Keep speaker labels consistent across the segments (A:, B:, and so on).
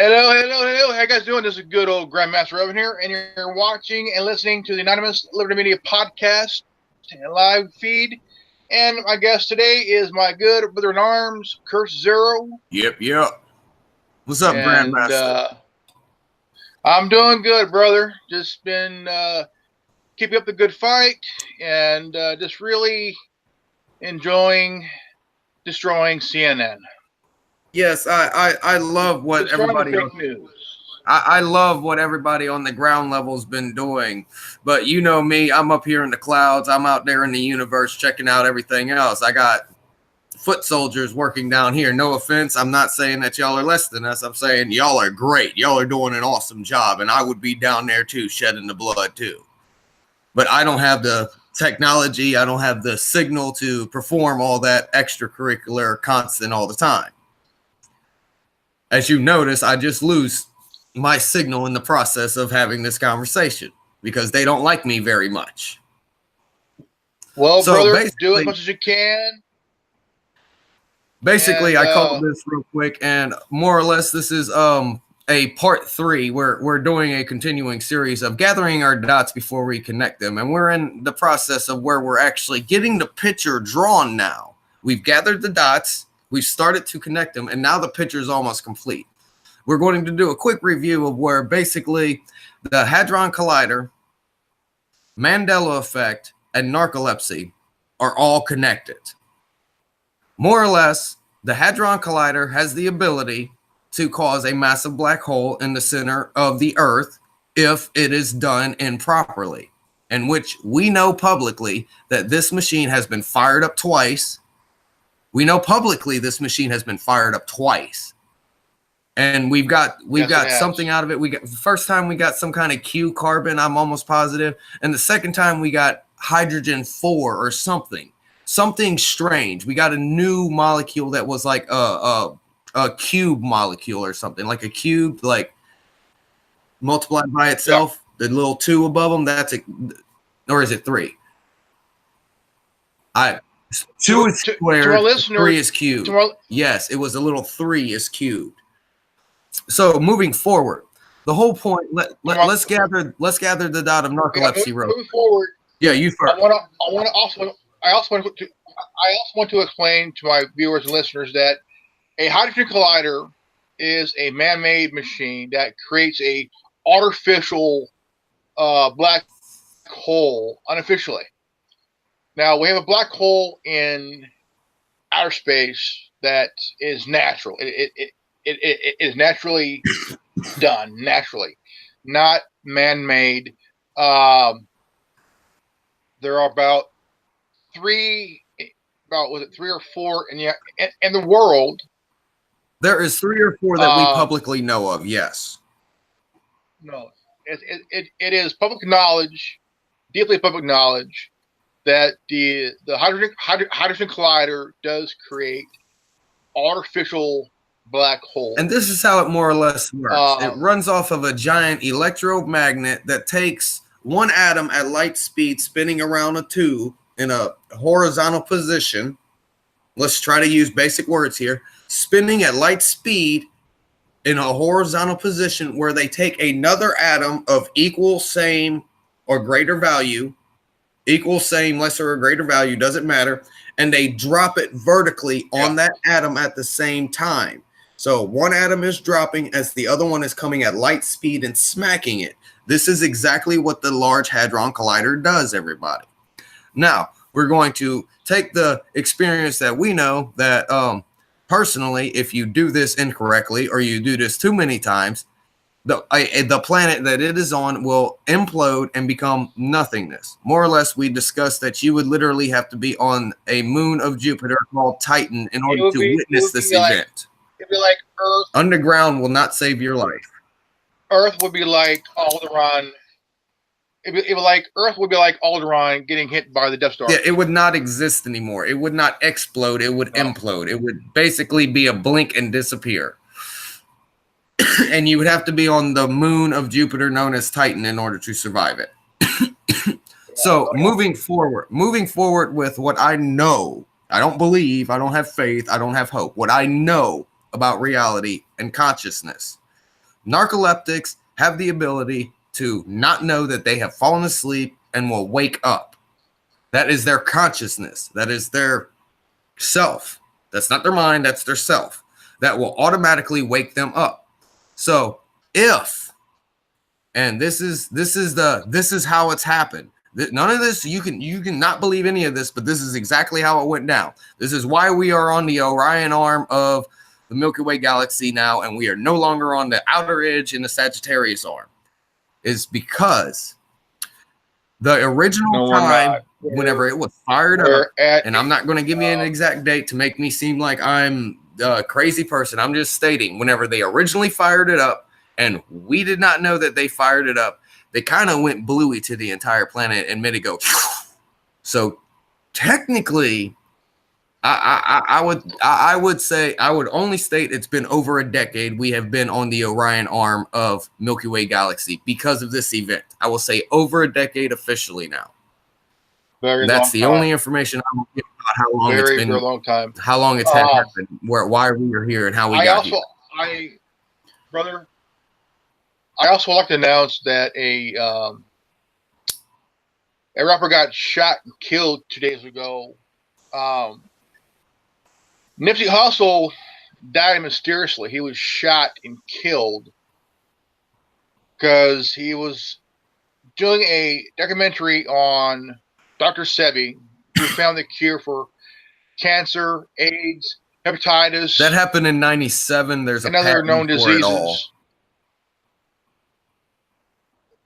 A: Hello, hello, hello. How you guys doing? This is good old Grandmaster Evan here, and you're watching and listening to the Anonymous Liberty Media podcast and live feed. And my guest today is my good brother in arms, Curse Zero.
B: Yep. What's up,
A: And
B: Grandmaster?
A: I'm doing good, brother. Just been keeping up the good fight and just really enjoying destroying CNN.
B: Yes, I love what
A: Destroying
B: everybody
A: the fake news.
B: I love what everybody on the ground level's been doing. But you know me, I'm up here in the clouds. I'm out there in the universe checking out everything else. I got foot soldiers working down here. No offense. I'm not saying that y'all are less than us. I'm saying y'all are great. Y'all are doing an awesome job. And I would be down there too, shedding the blood too. But I don't have the technology. I don't have the signal to perform all that extracurricular constant all the time. As you notice, I just lose my signal in the process of having this conversation because they don't like me very much.
A: Well, so brother, do as much as you can.
B: Basically, I called this real quick, and more or less, this is a part 3. We're doing a continuing series of gathering our dots before we connect them, and we're in the process of where we're actually getting the picture drawn now. We've gathered the dots, we've started to connect them, and now the picture is almost complete. We're going to do a quick review of where basically the Hadron Collider, Mandela Effect, and narcolepsy are all connected. More or less, the Hadron Collider has the ability to cause a massive black hole in the center of the Earth if it is done improperly, in which we know publicly that this machine has been fired up twice. We know publicly this machine has been fired up twice. And we've got something out of it. The first time we got some kind of Q carbon, I'm almost positive. And the second time we got hydrogen 4 or something strange. We got a new molecule that was like a cube molecule or something, like a cube, like multiplied by itself. Yeah. The little 2 above them, or is it 3? 2 is squared, 3 is cubed. Yes, it was a little 3 is cubed. So moving forward, the whole point. Let's gather the dot of narcolepsy.
A: Moving forward.
B: Yeah, you first.
A: I also want to explain to my viewers and listeners that a hydrogen collider is a man-made machine that creates a artificial black hole unofficially. Now, we have a black hole in outer space that is natural. It is naturally done, not man-made. There are about 3 or 4 in the world.
B: There is 3 or 4 that we publicly know of. Yes.
A: No, it is public knowledge, deeply public knowledge, that the hydrogen collider does create artificial black hole.
B: And this is how it more or less works. It runs off of a giant electromagnet that takes one atom at light speed spinning around a tube in a horizontal position. Let's try to use basic words here. Spinning at light speed in a horizontal position where they take another atom of equal, same, or greater value, equal, same, lesser, or greater value, doesn't matter, and they drop it vertically on that atom at the same time. So one atom is dropping as the other one is coming at light speed and smacking it. This is exactly what the Large Hadron Collider does, everybody. Now, we're going to take the experience that we know that personally, if you do this incorrectly or you do this too many times, the planet that it is on will implode and become nothingness. More or less, we discussed that you would literally have to be on a moon of Jupiter called Titan in order to witness this event.
A: It'd be like Earth.
B: Underground will not save your life.
A: Earth would be like Alderaan. Earth would be like Alderaan getting hit by the Death Star.
B: Yeah, it would not exist anymore. It would not explode. It would implode. It would basically be a blink and disappear. And you would have to be on the moon of Jupiter known as Titan in order to survive it. So moving forward with what I know, I don't believe, I don't have faith, I don't have hope. What I know about reality and consciousness Narcoleptics have the ability to not know that they have fallen asleep and will wake up. That is their consciousness. That is their self. That's not their mind. That's their self. That will automatically wake them up. So if, and this is how it's happened. None of this, you can not believe any of this, but this is exactly how it went down. This is why we are on the Orion arm of the Milky Way galaxy now, and we are no longer on the outer edge in the Sagittarius arm. Is because the original time, whenever it was fired up, and I'm not going to give you an exact date to make me seem like I'm a crazy person. I'm just stating, whenever they originally fired it up, and we did not know that they fired it up, they kind of went bluey to the entire planet and made it go. So technically, I would only state it's been over a decade we have been on the Orion arm of Milky Way galaxy because of this event. I will say over a decade officially now. That's the only information I will give about how long it's been.
A: For a long time.
B: How long it's happened, why we are here, and how we got here.
A: Brother, I also would like to announce that a rapper got shot and killed 2 days ago. Nipsey Hussle died mysteriously. He was shot and killed because he was doing a documentary on Dr. Sebi, who found the cure for cancer, AIDS, hepatitis.
B: That happened in '97. There's a
A: other known diseases.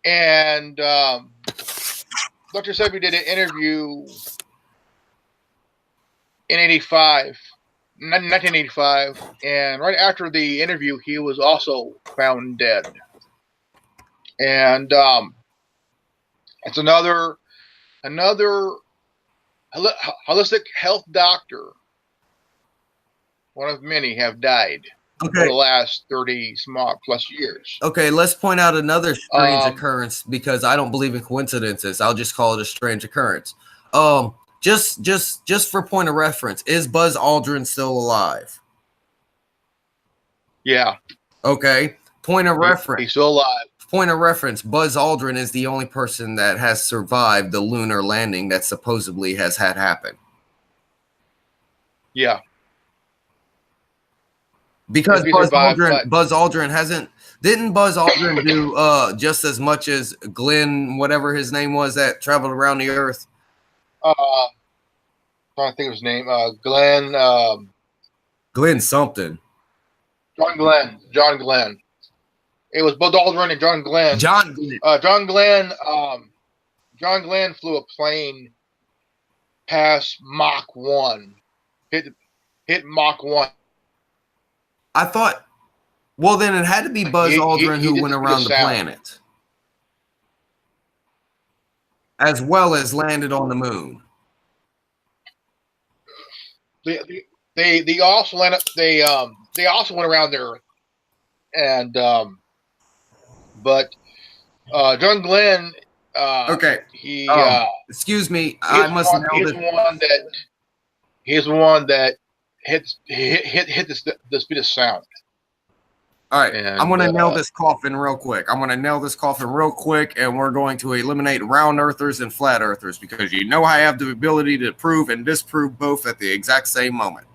A: And Dr. Sebi did an interview in 1985, and right after the interview, he was also found dead. And it's another holistic health doctor, one of many, have died. Okay. For the last 30 plus years.
B: Okay, let's point out another strange occurrence, because I don't believe in coincidences. I'll just call it a strange occurrence. Just for point of reference, is Buzz Aldrin still alive?
A: Yeah.
B: Okay. Point of reference.
A: He's still alive.
B: Point of reference, Buzz Aldrin is the only person that has survived the lunar landing that supposedly has had happen.
A: Yeah.
B: Because Buzz Aldrin hasn't. Didn't Buzz Aldrin do just as much as Glenn, whatever his name was, that traveled around the Earth?
A: Trying to think of his name. Glenn.
B: Glenn something.
A: John Glenn. It was Buzz Aldrin and John Glenn. John Glenn flew a plane past Mach 1. Hit Mach 1.
B: I thought, well, then it had to be Buzz Aldrin who went around the planet, as well as landed on the moon.
A: They also landed. They also went around the Earth, and but John Glenn.
B: Okay.
A: He.
B: Excuse me. I must know that.
A: He's the one that hit the speed of sound.
B: All right, I'm going to nail this coffin real quick. And we're going to eliminate round earthers and flat earthers, because you know I have the ability to prove and disprove both at the exact same moment.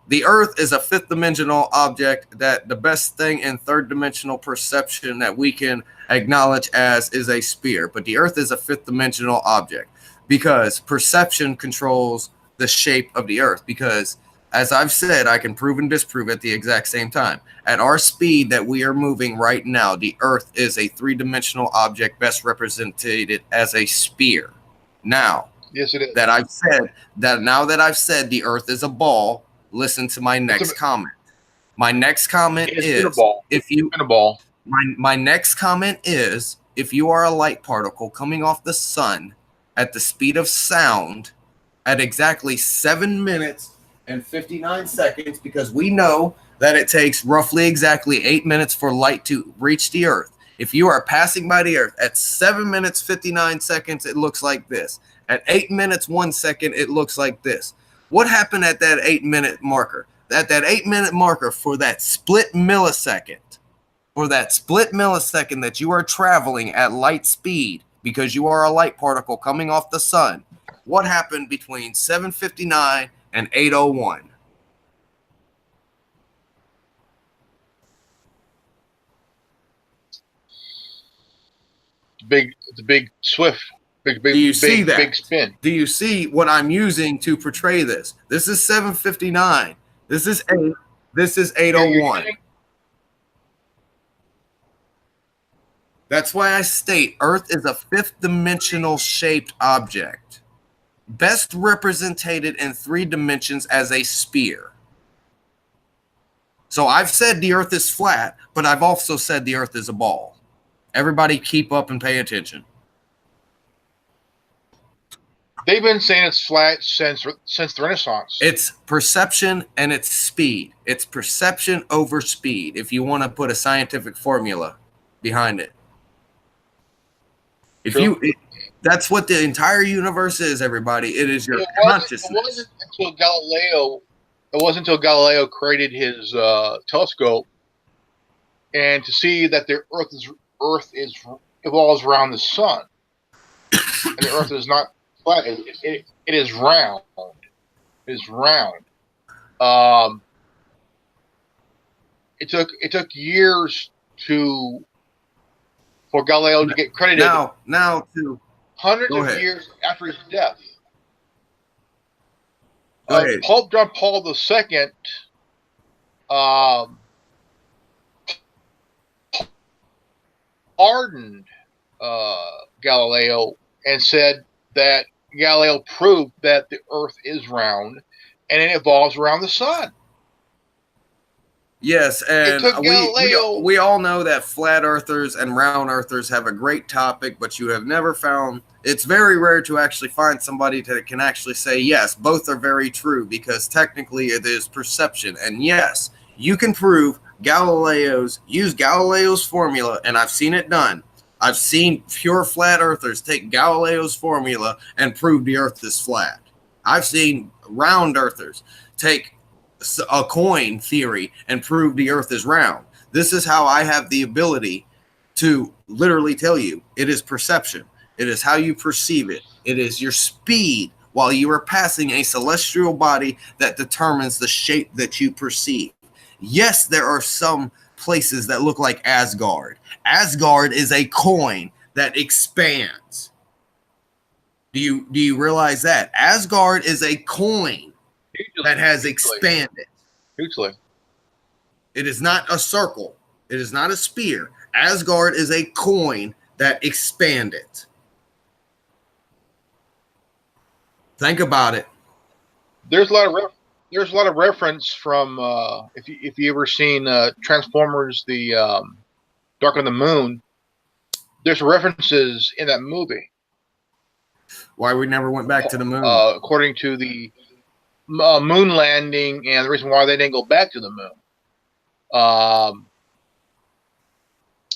B: The Earth is a fifth dimensional object that the best thing in third dimensional perception that we can acknowledge as is a sphere. But the Earth is a fifth dimensional object because perception controls the shape of the Earth, because as I've said, I can prove and disprove at the exact same time. At our speed that we are moving right now, the Earth is a three-dimensional object best represented as a sphere. Now,
A: yes, it is.
B: Now that I've said the Earth is a ball, listen to my next comment. My next comment is My next comment is, if you are a light particle coming off the sun at the speed of sound at exactly 7 minutes and 59 seconds, because we know that it takes roughly exactly 8 minutes for light to reach the Earth. If you are passing by the Earth at 7 minutes 59 seconds, it looks like this. At 8 minutes 1 second, it looks like this. What happened at that 8 minute marker? At that 8 minute marker, for that split millisecond, for that split millisecond that you are traveling at light speed because you are a light particle coming off the sun, what happened between 7:59 and 8:01?
A: The big swift,
B: Do you see that?
A: big spin.
B: Do you see what I'm using to portray this? This is 7:59. This is 8. This is 8:01. That's why I state Earth is a fifth dimensional shaped object, best represented in 3 dimensions as a sphere. So I've said the Earth is flat, but I've also said the Earth is a ball. Everybody keep up and pay attention.
A: They've been saying it's flat since the Renaissance.
B: It's perception and it's speed. It's perception over speed, if you want to put a scientific formula behind it. That's what the entire universe is, everybody. It is your consciousness.
A: It wasn't until Galileo created his telescope, and to see that the Earth revolves around the sun, and the Earth is not flat. It is round. It is round. It took years for Galileo to get credited.
B: Now to
A: hundreds of years after his death.
B: Pope
A: John Paul II pardoned Galileo and said that Galileo proved that the Earth is round and it evolves around the sun.
B: Yes, and we all know that flat earthers and round earthers have a great topic, but you have never found, it's very rare to actually find somebody that can actually say, yes, both are very true, because technically it is perception. And yes, you can prove use Galileo's formula, and I've seen it done. I've seen pure flat earthers take Galileo's formula and prove the earth is flat. I've seen round earthers take a coin theory and prove the earth is round. This is how I have the ability to literally tell you it is perception. It is how you perceive it. It is your speed while you are passing a celestial body that determines the shape that you perceive. Yes, there are some places that look like Asgard. Asgard is a coin that expands. Do you realize that? Asgard is a coin that has expanded.
A: Hugely.
B: It is not a circle. It is not a sphere. Asgard is a coin that expanded. Think about it.
A: There's a lot of reference from if you ever seen Transformers: The Dark of the Moon. There's references in that movie.
B: Why we never went back to the moon?
A: According to the moon landing and the reason why they didn't go back to the moon.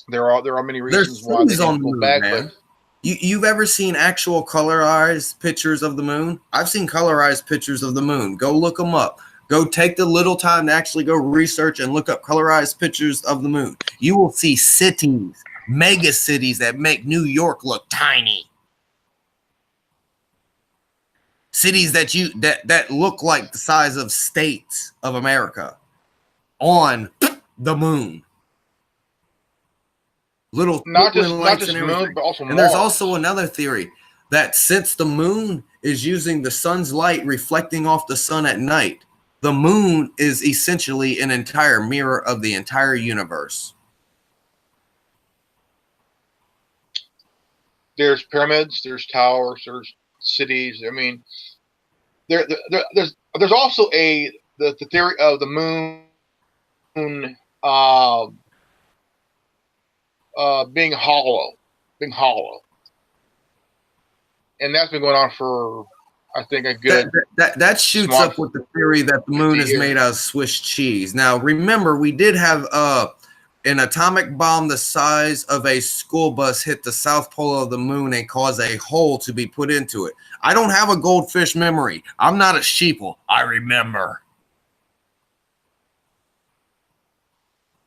A: There are many reasons why they didn't go back.
B: Man. But you've ever seen actual colorized pictures of the moon? I've seen colorized pictures of the moon. Go look them up. Go take the little time to actually go research and look up colorized pictures of the moon. You will see cities, mega cities that make New York look tiny. Cities that look like the size of states of America on the moon. Little
A: not just moon, but also
B: and Mars. There's also another theory that since the moon is using the sun's light reflecting off the sun at night, the moon is essentially an entire mirror of the entire universe.
A: There's pyramids, there's towers, there's cities. I mean, there's also the theory of the moon being hollow, and that's been going on for I think a good
B: that shoots up with the theory that the moon is made out of Swiss cheese. Now remember, we did have an atomic bomb the size of a school bus hit the south pole of the moon and cause a hole to be put into it. I don't have a goldfish memory. I'm not a sheeple. I remember.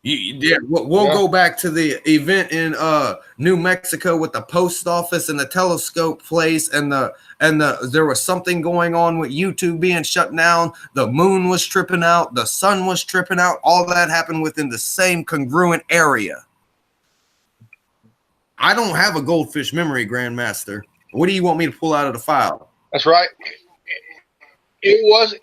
B: We'll go back to the event in New Mexico with the post office and the telescope place, and there was something going on with YouTube being shut down. The moon was tripping out, the sun was tripping out. All that happened within the same congruent area. I don't have a goldfish memory, Grandmaster. What do you want me to pull out of the file?
A: That's right. It was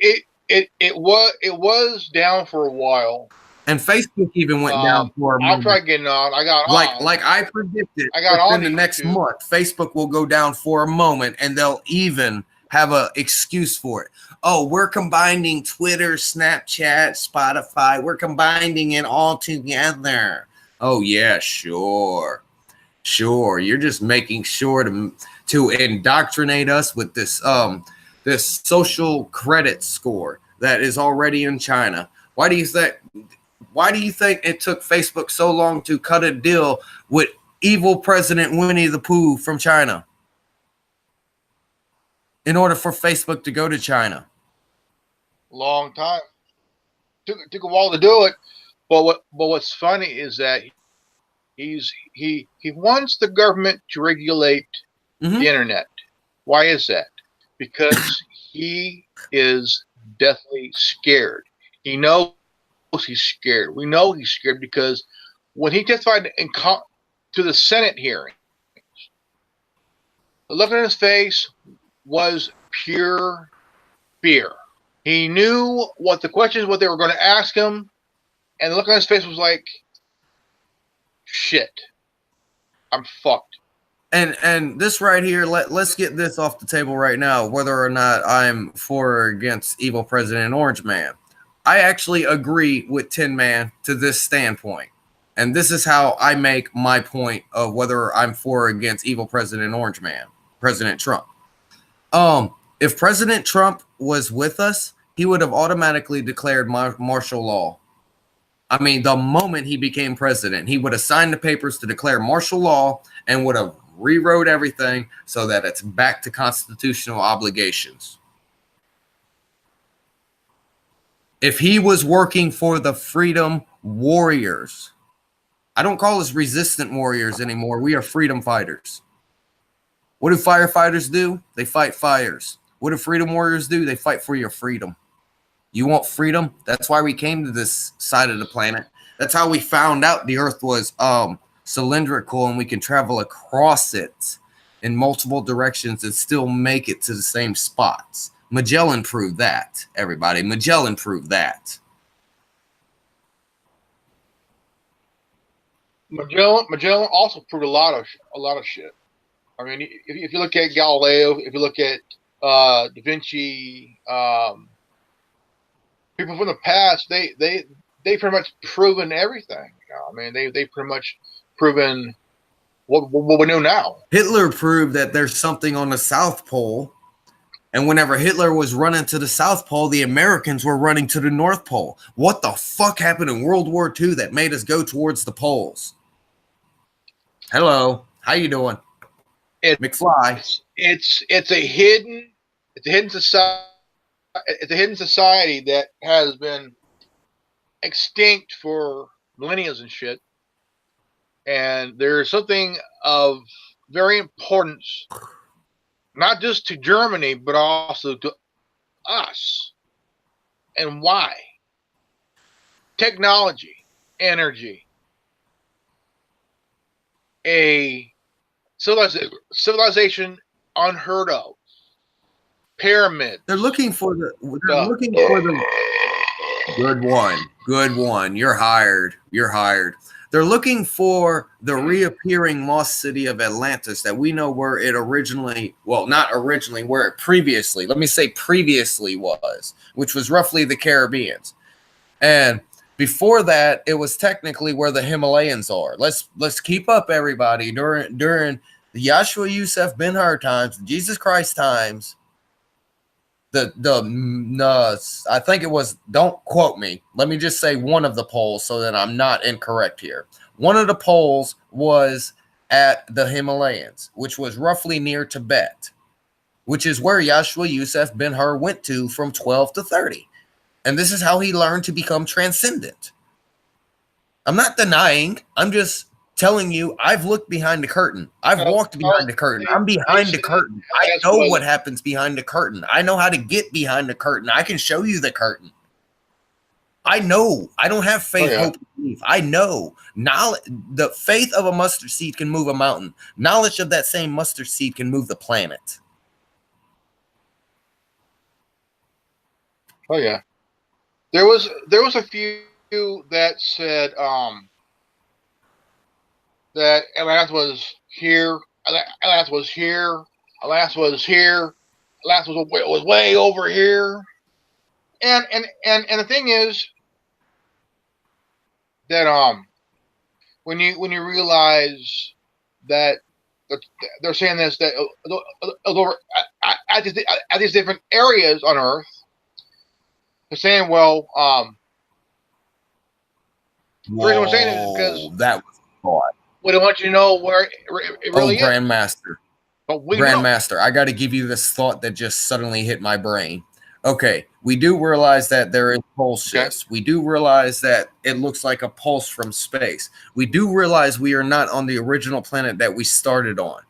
A: down for a while.
B: And Facebook even went down for a moment.
A: I'll try getting on. I got on.
B: Like I predicted,
A: I got on
B: in the next month, Facebook will go down for a moment, and they'll even have an excuse for it. Oh, we're combining Twitter, Snapchat, Spotify. We're combining it all together. Oh yeah, sure. You're just making sure to indoctrinate us with this this social credit score that is already in China. Why do you think it took Facebook so long to cut a deal with evil President Winnie the Pooh from China in order for Facebook to go to China?
A: Long time. Took a while to do it, but what's funny is that he wants the government to regulate the internet. Why is that? Because he is deathly scared. He knows he's scared. We know he's scared because when he testified to the Senate hearing, the look on his face was pure fear. He knew what the questions, what they were going to ask him, and the look on his face was like, shit, I'm fucked.
B: And this right here, let's get this off the table right now, whether or not I'm for or against evil President Orange Man. I actually agree with Tin Man to this standpoint. And this is how I make my point of whether I'm for or against evil President Orange Man, President Trump. If President Trump was with us, he would have automatically declared martial law. I mean, the moment he became president, he would have signed the papers to declare martial law and would have rewrote everything so that it's back to constitutional obligations. If he was working for the freedom warriors, I don't call us resistant warriors anymore. We are freedom fighters. What do firefighters do? They fight fires. What do freedom warriors do? They fight for your freedom. You want freedom? That's why we came to this side of the planet. That's how we found out the earth was cylindrical and we can travel across it in multiple directions and still make it to the same spots. Magellan proved that, everybody. Magellan proved that.
A: Magellan also proved a lot of shit. I mean, if you look at Galileo, if you look at Da Vinci, people from the past, they pretty much proven everything. You know? I mean, they pretty much proven what we know now.
B: Hitler proved that there's something on the South Pole. And whenever Hitler was running to the South Pole, the Americans were running to the North Pole. What the fuck happened in World War II that made us go towards the poles? Hello, how you doing, McFly?
A: It's a hidden society. It's a hidden society that has been extinct for millennia and shit. And there's something of very importance, not just to Germany, but also to us. And why? Technology, energy, a civilization unheard of. Pyramids.
B: They're looking for the good one. You're hired. They're looking for the reappearing lost city of Atlantis that we know where it originally, well, not originally, where it previously, let me say previously was, which was roughly the Caribbeans. And before that, it was technically where the Himalayas are. Let's keep up, everybody. During the Yahshua Yusuf Ben Hur times, the Jesus Christ times, I think it was, don't quote me, let me just say one of the poles so that I'm not incorrect here. One of the poles was at the Himalayas, which was roughly near Tibet, which is where Yahshua Yusuf Ben Hur went to from 12 to 30. And this is how he learned to become transcendent. I'm not denying. I'm just telling you I've looked behind the curtain. I've walked behind the curtain. I'm behind the curtain. I know what happens behind the curtain. I know how to get behind the curtain. I can show you the curtain. I know. I don't have faith, hope, and belief. I know. Knowledge, the faith of a mustard seed can move a mountain. Knowledge of that same mustard seed can move the planet.
A: Oh yeah. There was a few that said that Atlantis was here, Atlantis was here, Atlantis was here, Atlantis was way over here. And the thing is that when you realize that they're saying this, that over at these different areas on Earth, they're saying, well, the reason I'm saying it is because
B: that was thought.
A: We don't want you to know where it really is.
B: Grandmaster. Grandmaster, I got to give you this thought that just suddenly hit my brain. Okay, we do realize that there is pulse shifts. Okay. We do realize that it looks like a pulse from space. We do realize we are not on the original planet that we started on.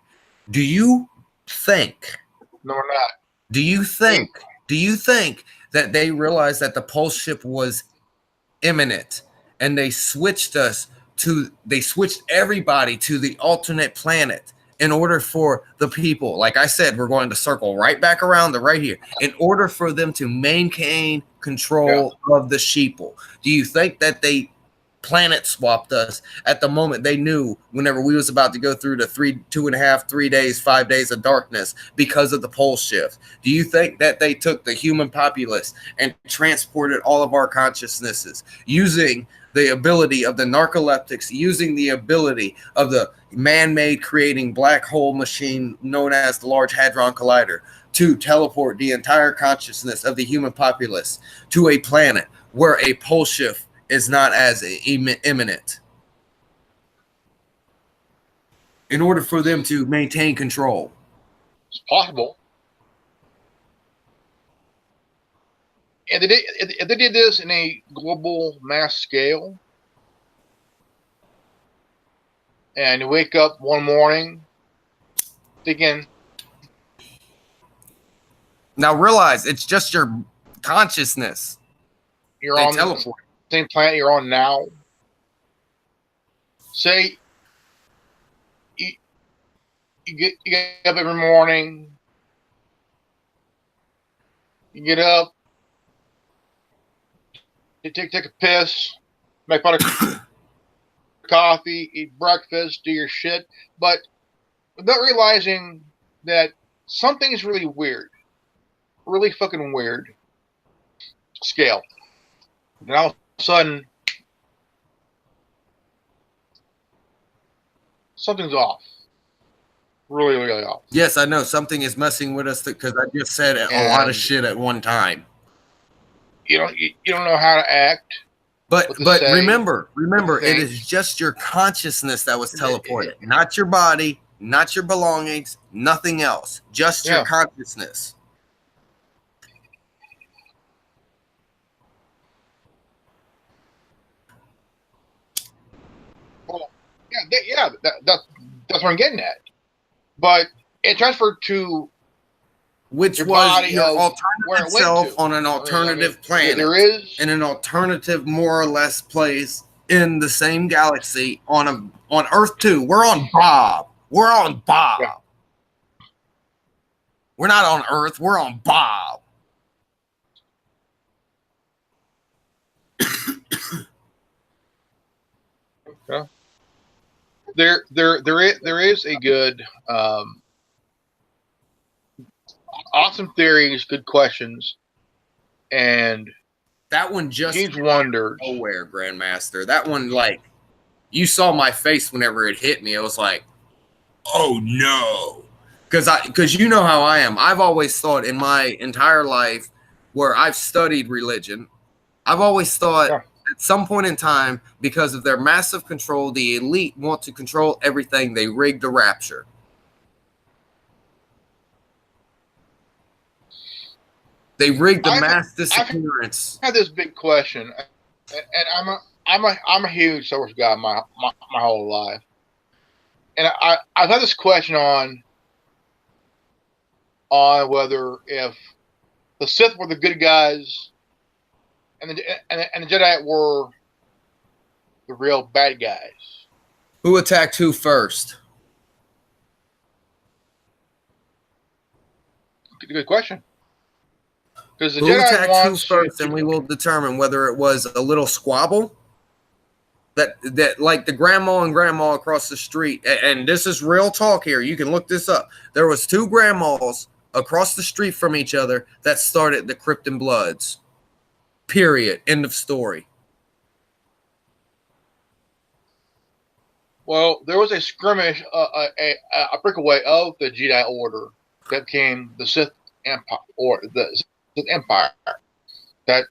B: Do you think?
A: No, we're not.
B: Do you think that they realized that the pulse shift was imminent and they switched everybody to the alternate planet in order for the people, like I said, we're going to circle right back around to right here, in order for them to maintain control of the sheeple? Do you think that they planet swapped us at the moment they knew whenever we was about to go through the 3 days, 5 days of darkness because of the pole shift? Do you think that they took the human populace and transported all of our consciousnesses using the ability of the narcoleptics, using the ability of the man-made creating black hole machine known as the Large Hadron Collider to teleport the entire consciousness of the human populace to a planet where a pole shift is not as imminent in order for them to maintain control?
A: It's possible. And if they did this in a global mass scale, and you wake up one morning thinking,
B: now realize it's just your consciousness.
A: You're on the same planet you're on now. Say you get up every morning. You get up. You take a piss, make pot of coffee, eat breakfast, do your shit, but without realizing that something is really weird, really fucking weird scale. And all of a sudden, something's off. Really, really off.
B: Yes, I know something is messing with us because I just said a lot of shit at one time.
A: You don't know how to act.
B: But remember, it is just your consciousness that was teleported, not your body, not your belongings, nothing else, just your consciousness.
A: Well, that's what I'm getting at. But it transferred to
B: which was your alternative self on an alternative planet.
A: There is
B: in an alternative, more or less, place in the same galaxy on Earth 2. We're on Bob. We're on Bob. Yeah. We're not on Earth. We're on Bob.
A: Yeah. There is a good awesome theories, good questions, and
B: that one just
A: huge wonders.
B: Nowhere, Grandmaster. That one, like, you saw my face whenever it hit me. I was like, oh no, because you know how I am. I've always thought in my entire life, where I've studied religion, I've always thought at some point in time, because of their massive control, the elite want to control everything. They rigged the rapture. They rigged the mass disappearance.
A: I have this big question, and I'm a huge Star Wars guy my whole life, and I've had this question on whether if the Sith were the good guys and the Jedi were the real bad guys.
B: Who attacked who first?
A: Good question. Because the
B: Who
A: Jedi
B: attacked who
A: wants
B: first, and we will determine whether it was a little squabble that like the grandma and grandma across the street. And this is real talk here. You can look this up. There was two grandmas across the street from each other that started the Krypton Bloods. Period. End of story.
A: Well, there was a skirmish, a breakaway of the Jedi Order that became the Sith Empire, or the Sith Empire. That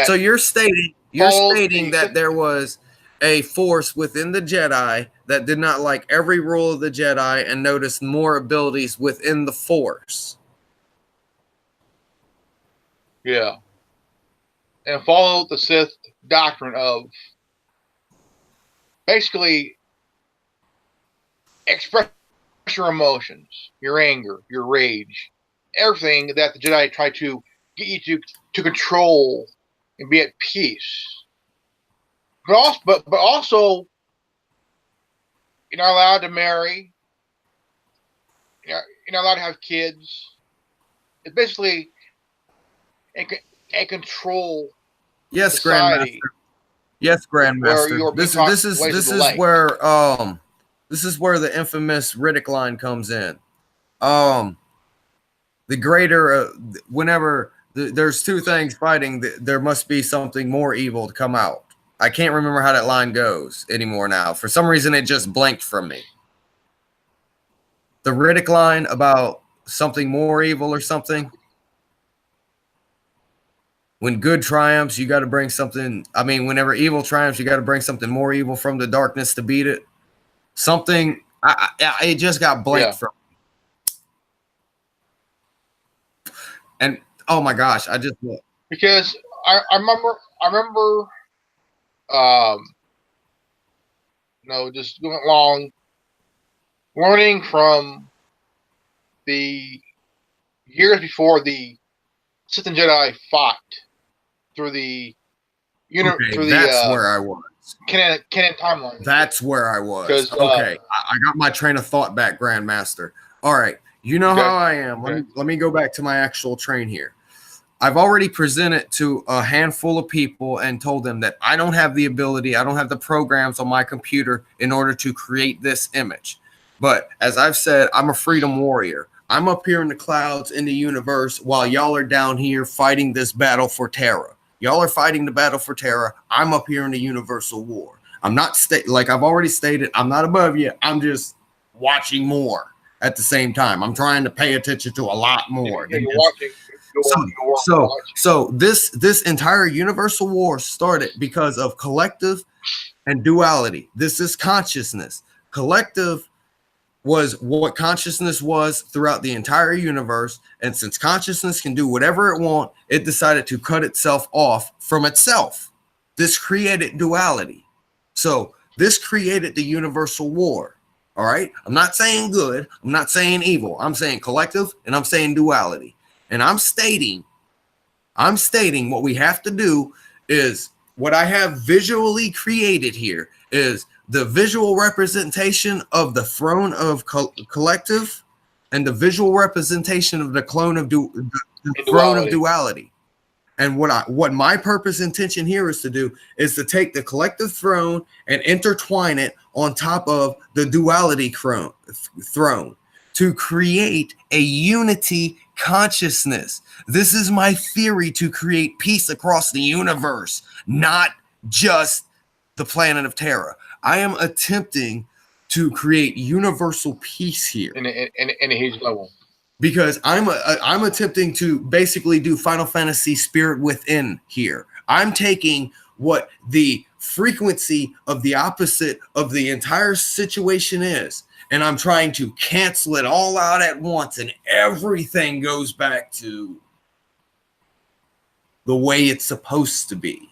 B: so you're stating that there was a force within the Jedi that did not like every rule of the Jedi and noticed more abilities within the Force.
A: Yeah. And followed the Sith doctrine of basically express your emotions, your anger, your rage, everything that the Jedi try to get you to control and be at peace. But also, you're not allowed to marry. You're not allowed to have kids. It's basically a control.
B: Yes,
A: society.
B: Grandmaster. Yes, Grandmaster. This is where the infamous Riddick line comes in. The greater whenever there's two things fighting, there must be something more evil to come out. I can't remember how that line goes anymore now. For some reason, it just blanked from me. The Riddick line about something more evil or something. When good triumphs, you got to bring something. I mean, whenever evil triumphs, you got to bring something more evil from the darkness to beat it. Something. It just got blanked from me. And oh my gosh, I just
A: because I remember just going along, learning from the years before the Sith and Jedi fought through the
B: that's where I was.
A: Canon timeline.
B: That's where I was. Okay, I got my train of thought back, Grandmaster. All right, you know how I am. Let me go back to my actual train here. I've already presented to a handful of people and told them that I don't have the ability, I don't have the programs on my computer in order to create this image. But as I've said, I'm a freedom warrior. I'm up here in the clouds in the universe while y'all are down here fighting this battle for Terra. Y'all are fighting the battle for Terra. I'm up here in the universal war. I'm not like I've already stated, I'm not above you. I'm just watching more at the same time. I'm trying to pay attention to a lot more.
A: You're watching.
B: So this entire universal war started because of collective and duality. This is consciousness. Collective was what consciousness was throughout the entire universe, and since consciousness can do whatever it wants, it decided to cut itself off from itself. This created duality. So this created the universal war. All right, I'm not saying good, I'm not saying evil, I'm saying collective, and I'm saying duality. And I'm stating what we have to do is what I have visually created here is the visual representation of the throne of collective and the visual representation of the clone of the throne of duality. And what my purpose intention here is to do is to take the collective throne and intertwine it on top of the duality throne to create a unity consciousness. This is my theory to create peace across the universe, not just the planet of Terra. I am attempting to create universal peace here
A: in a huge level,
B: because I'm attempting to basically do Final Fantasy Spirit Within here. I'm taking what the frequency of the opposite of the entire situation is, and I'm trying to cancel it all out at once, and everything goes back to the way it's supposed to be.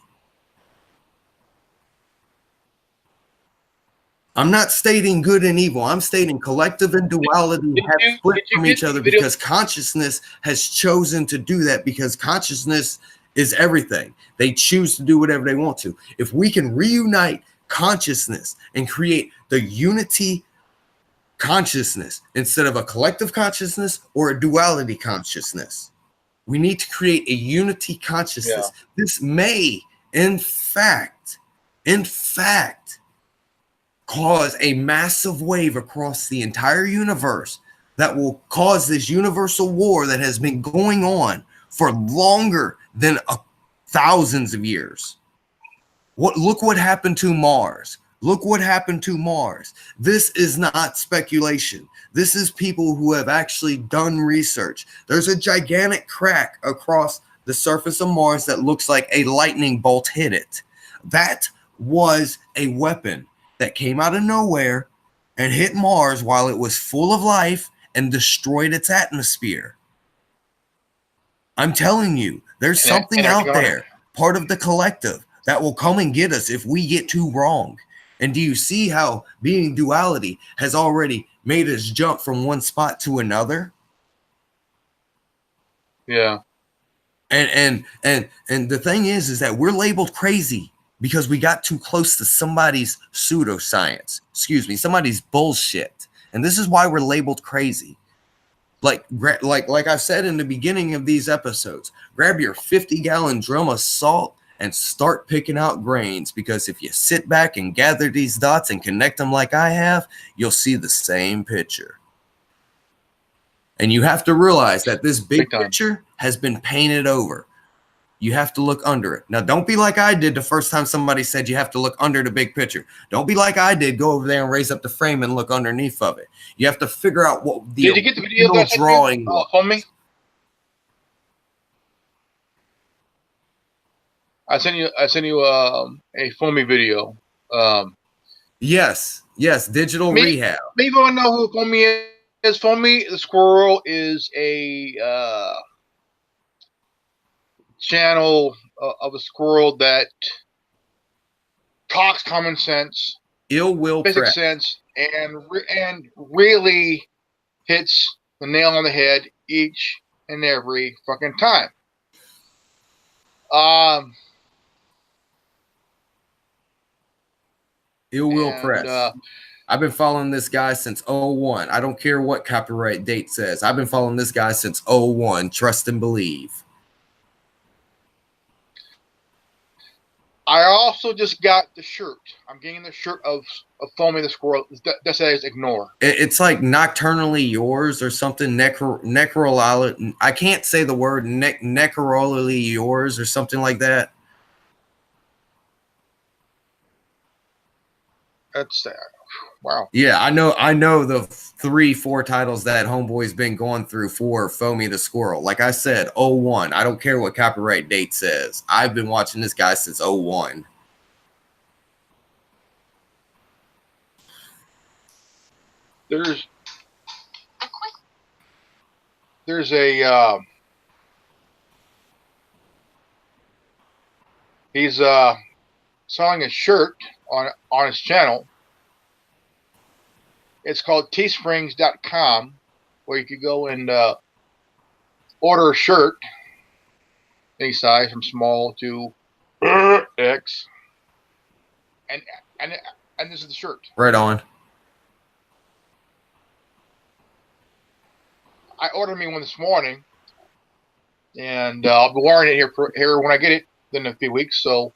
B: I'm not stating good and evil. I'm stating collective and duality have split from each other because consciousness has chosen to do that, because consciousness is everything. They choose to do whatever they want to. If we can reunite consciousness and create the unity consciousness instead of a collective consciousness or a duality consciousness, we need to create a unity consciousness. Yeah. This may, in fact, cause a massive wave across the entire universe that will cause this universal war that has been going on for longer than thousands of years. Look what happened to Mars. Look what happened to Mars. This is not speculation. This is people who have actually done research. There's a gigantic crack across the surface of Mars that looks like a lightning bolt hit it. That was a weapon that came out of nowhere and hit Mars while it was full of life and destroyed its atmosphere. I'm telling you, there's something out there, part of the collective, that will come and get us if we get too wrong. And do you see how being duality has already made us jump from one spot to another?
A: Yeah.
B: And the thing is that we're labeled crazy because we got too close to somebody's pseudoscience. Excuse me, somebody's bullshit. And this is why we're labeled crazy. Like I've said in the beginning of these episodes, grab your 50-gallon drum of salt and start picking out grains, because if you sit back and gather these dots and connect them like I have, you'll see the same picture. And you have to realize that this big picture has been painted over. You have to look under it. Now, don't be like I did the first time somebody said you have to look under the big picture. Don't be like I did, go over there and raise up the frame and look underneath of it. You have to figure out what the
A: Did you get the video
B: drawing
A: on me? I sent you a Foamy video.
B: Yes, Digital Rehab.
A: Maybe I know who Foamy is. Foamy the Squirrel is a channel of a squirrel that talks common sense, basic sense, and really hits the nail on the head each and every fucking time.
B: Ill Will Press. I've been following this guy since 01. I don't care what copyright date says. I've been following this guy since 01. Trust and believe.
A: I also just got the shirt. I'm getting the shirt of Foamy the Squirrel. That says ignore.
B: It's like Nocturnally Yours or something. Necrolally. I can't say the word necrolally yours or something like that.
A: That's wow.
B: Yeah, I know the 3-4 titles that Homeboy's been going through for Foamy the Squirrel. Like I said, 01. I don't care what copyright date says. I've been watching this guy since 01.
A: There's a he's selling a shirt on his channel. It's called teesprings.com, where you could go and order a shirt, any size from small to X, and this is the shirt.
B: Right on.
A: I ordered me one this morning, and I'll be wearing it here when I get it in a few weeks. So,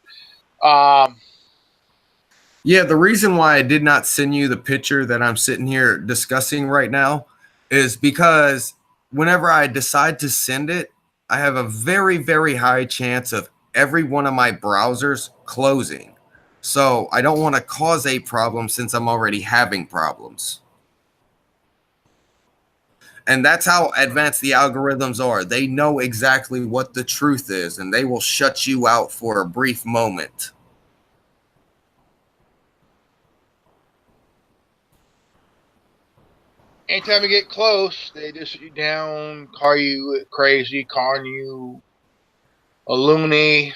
B: yeah, the reason why I did not send you the picture that I'm sitting here discussing right now is because whenever I decide to send it, I have a very, very high chance of every one of my browsers closing. So I don't want to cause a problem since I'm already having problems. And that's how advanced the algorithms are. They know exactly what the truth is, and they will shut you out for a brief moment.
A: Anytime you get close, they just shut you down, call you crazy, calling you a loony,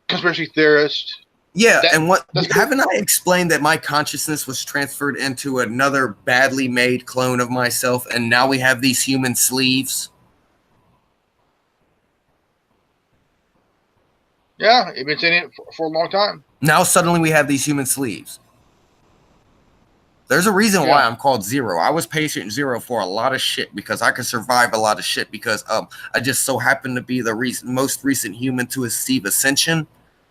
A: conspiracy theorist.
B: Yeah,
A: That,
B: and what
A: that's
B: haven't I explained that my consciousness was transferred into another badly made clone of myself, and now we have these human sleeves?
A: yeah, you've been saying it for a long time.
B: Now suddenly we have these human sleeves. There's a reason why I'm called Zero. I was patient zero for a lot of shit because I could survive a lot of shit because I just so happen to be the most recent human to achieve ascension.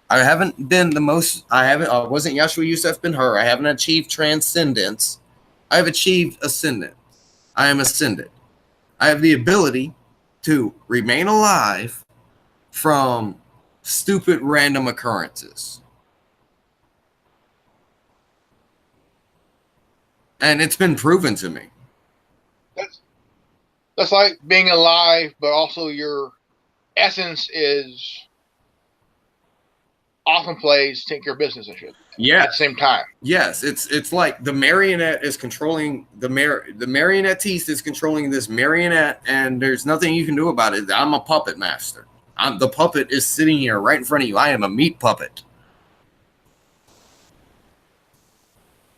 B: I haven't been the most. I wasn't Yeshua Yusuf Ben Hur. I haven't achieved transcendence. I have achieved ascendant. I am ascended. I have the ability to remain alive from stupid random occurrences. And it's been proven to me.
A: That's like being alive, but also your essence is often plays take care of business and shit.
B: Yeah.
A: At the same time.
B: Yes, it's like the marionette is controlling the marionettiste is controlling this marionette, and there's nothing you can do about it. I'm a puppet master. The puppet is sitting here right in front of you. I am a meat puppet.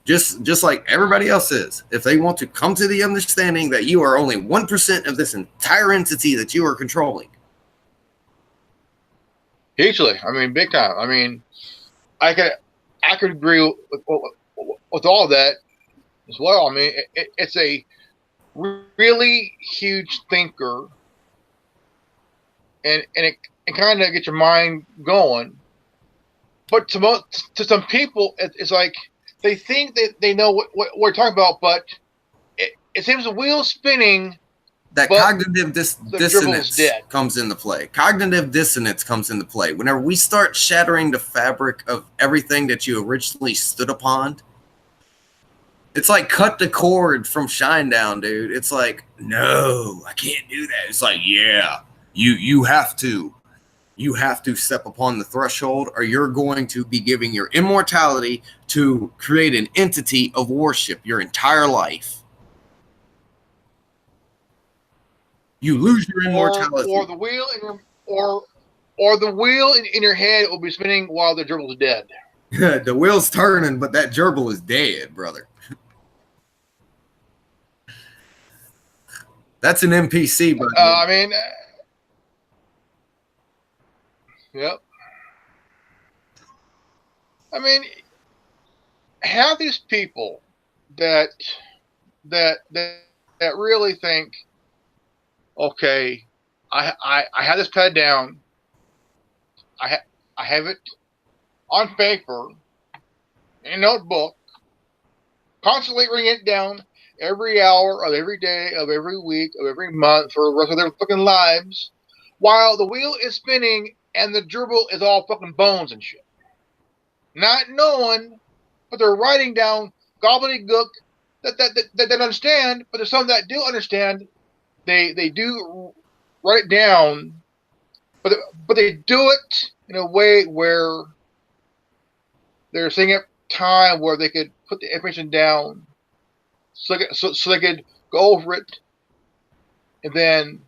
B: Just like everybody else is. If they want to come to the understanding that you are only 1% of this entire entity that you are controlling.
A: Hugely. I mean, big time. I mean, I could agree with all of that as well. I mean, it's a really huge thinker, and it kind of gets your mind going. But to some people, it's like they think that they know what we're talking about, but it seems the wheel's spinning.
B: That cognitive dissonance comes into play. Cognitive dissonance comes into play. Whenever we start shattering the fabric of everything that you originally stood upon, it's like cut the cord from Shinedown, dude. It's like, no, I can't do that. It's like, yeah, you have to. You have to step upon the threshold, or you're going to be giving your immortality to create an entity of worship your entire life. You lose your immortality,
A: or the wheel in your or the wheel in your head will be spinning while the gerbil's dead.
B: The wheel's turning, but that gerbil is dead, brother. That's an NPC, but
A: I mean, yep. I mean, have these people that really think, okay, I have this pad down. I have it on paper, in a notebook, constantly writing it down every hour of every day of every week of every month for the rest of their fucking lives, while the wheel is spinning and the gerbil is all fucking bones and shit. Not knowing, but they're writing down gobbledygook that understand, but there's some that do understand. They do write it down, but they do it in a way where they're setting up time where they could put the information down, so they could go over it, and then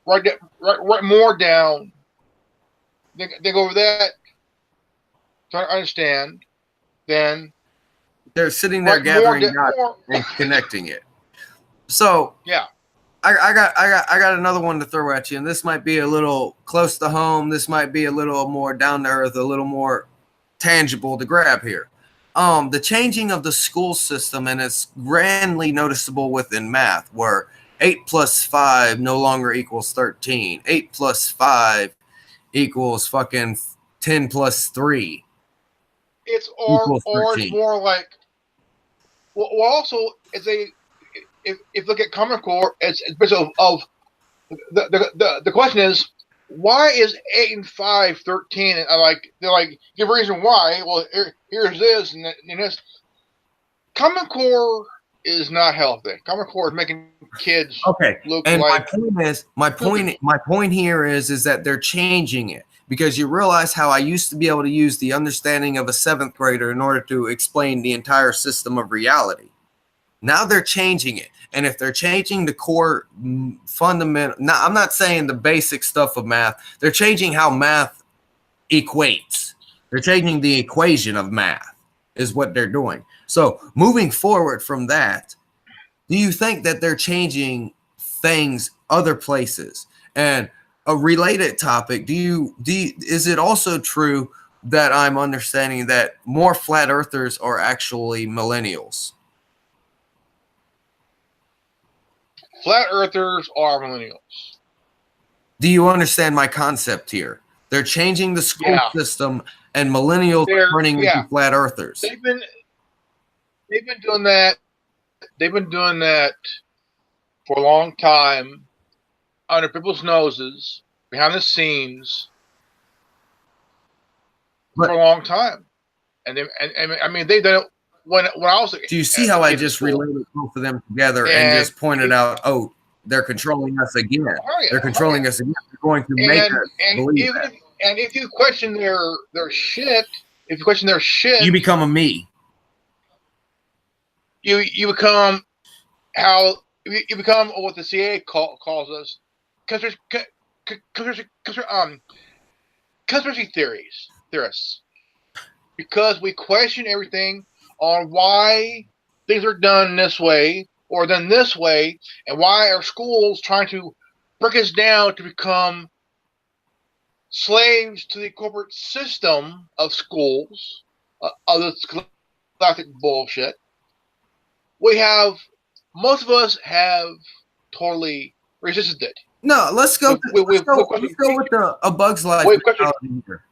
A: write more down. Then go over that, trying to understand. Then
B: they're sitting there gathering dots and connecting it. So
A: yeah.
B: I got another one to throw at you, and this might be a little close to home. This might be a little more down to earth, a little more tangible to grab here. The changing of the school system, and it's grandly noticeable within math, where 8 plus 5 no longer equals 13. 8 plus 5 equals fucking 10 plus 3.
A: It's more like, well, also it's a. If you look at Common Core, it's based of the question is, why is 8 and 5 13? And they're like, give a reason why. Well, here's this and this. Common Core is not healthy. Common Core is making kids look
B: and
A: like.
B: My point here is that they're changing it, because you realize how I used to be able to use the understanding of a 7th grader in order to explain the entire system of reality. Now they're changing it. And if they're changing the core fundamental, now I'm not saying the basic stuff of math, they're changing how math equates. They're changing the equation of math is what they're doing. So moving forward from that, do you think that they're changing things other places? And a related topic, is it also true that I'm understanding that more flat earthers are actually millennials?
A: Flat earthers are millennials.
B: Do you understand my concept here? They're changing the school system, and millennials are turning into flat earthers.
A: They've been doing that. They've been doing that for a long time, under people's noses, behind the scenes, for a long time. And I mean, they've done it when I was.
B: Do you see how I just related both of them together and just pointed out, oh, they're controlling us again. They're controlling us again. They're going to make us believe that.
A: And if you question their shit,
B: you become a me.
A: You become what the CIA calls us, conspiracy theorists, because we question everything on why things are done this way or done this way, and why are schools trying to break us down to become slaves to the corporate system of schools, of this classic bullshit. Most of us have totally resisted it.
B: No, let's go with A Bug's Life mentality here.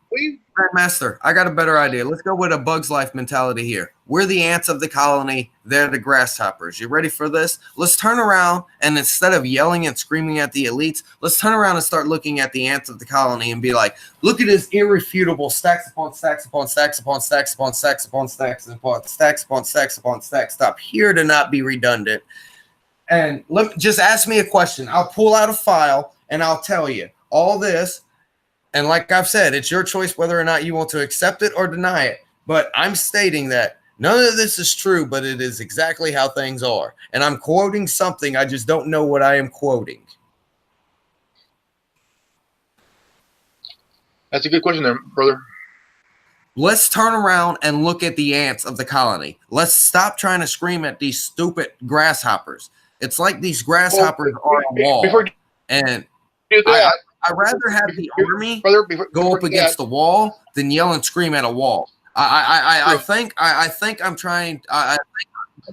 B: Grandmaster, I got a better idea. Let's go with A Bug's Life mentality here. We're the ants of the colony. They're the grasshoppers. You ready for this? Let's turn around, and instead of yelling and screaming at the elites, let's turn around and start looking at the ants of the colony and be like, look at this irrefutable stacks upon stacks upon stacks upon stacks upon stacks upon stacks upon stacks upon stacks upon stacks. Stop here to not be redundant. And just ask me a question. I'll pull out a file, and I'll tell you all this. And like I've said, it's your choice whether or not you want to accept it or deny it. But I'm stating that none of this is true, but it is exactly how things are. And I'm quoting something. I just don't know what I am quoting.
A: That's a good question there, brother.
B: Let's turn around and look at the ants of the colony. Let's stop trying to scream at these stupid grasshoppers. It's like these grasshoppers are a wall. And I'd rather have the army go up against the wall than yell and scream at a wall. I think I'm trying.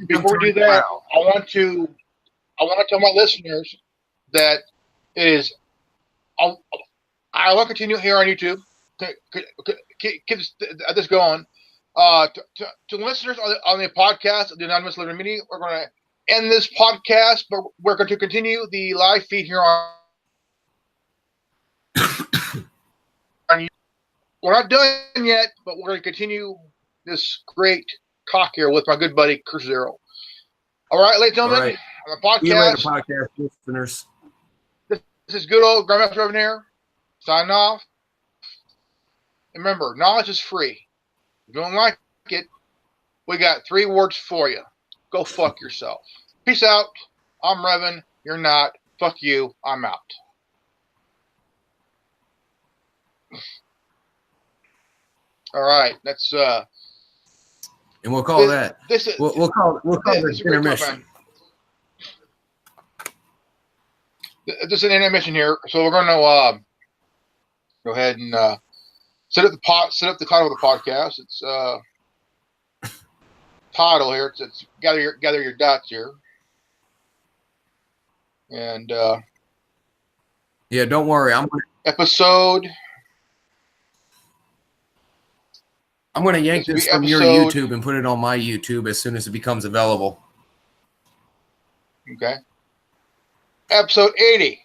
A: Before we do that, I want to tell my listeners that it is. I will continue here on YouTube. Keep this going. To listeners on the podcast, the Anonymous Living Media, we're going to end this podcast, but we're going to continue the live feed here on. We're not done yet, but we're going to continue this great talk here with my good buddy Chris Zero. All right, ladies and gentlemen, on the podcast.
B: See you later, podcast listeners.
A: This is good old Grandmaster Revan here. Signing off. Remember, knowledge is free. If you don't like it, we got 3 words for you. Go fuck yourself. Peace out. I'm Revan. You're not. Fuck you. I'm out. All right, that's
B: and we'll call that. We'll call this intermission.
A: This is an intermission here, so we're going to go ahead and set up the title of the podcast. It's title here. It's gather your dots here, and
B: yeah, don't worry. I'm going to yank this from your YouTube and put it on my YouTube as soon as it becomes available.
A: Okay. Episode 80.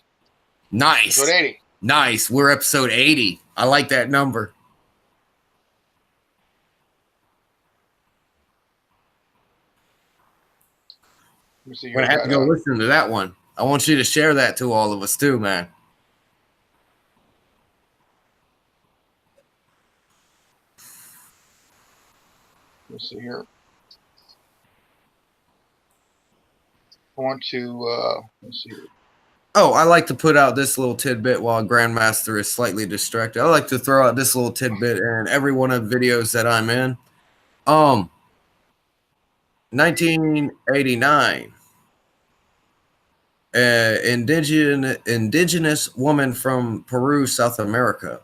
B: Nice.
A: Episode 80.
B: Nice. We're episode 80. I like that number. I'm going to have to go listen to that one. I want you to share that to all of us too, man.
A: Let's see here. I want to let's see.
B: Oh, I like to put out this little tidbit while Grandmaster is slightly distracted. I like to throw out this little tidbit in every one of the videos that I'm in. 1989, indigenous woman from Peru, South America,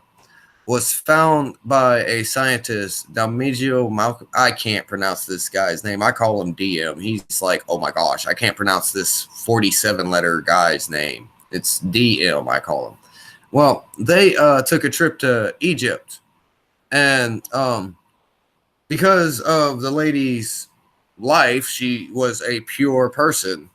B: was found by a scientist, Dalmigio Malcolm. I can't pronounce this guy's name. I call him DM. He's like, oh my gosh, I can't pronounce this 47-letter guy's name. It's DM, I call him. Well, they took a trip to Egypt, and because of the lady's life, she was a pure person,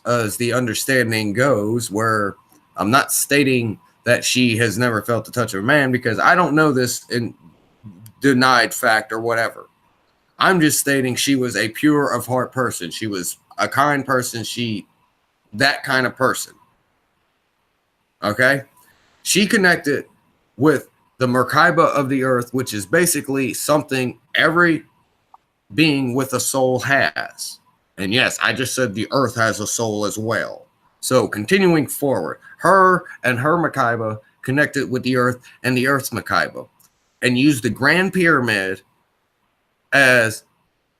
B: as the understanding goes, where I'm not stating that she has never felt the touch of a man, because I don't know this in denied fact or whatever. I'm just stating she was a pure of heart person. She was a kind person. That kind of person. Okay? She connected with the Merkaba of the earth, which is basically something every being with a soul has. And yes, I just said the earth has a soul as well. So continuing forward, her and her Merkaba connected with the earth and the earth's Merkaba, and used the Grand Pyramid as,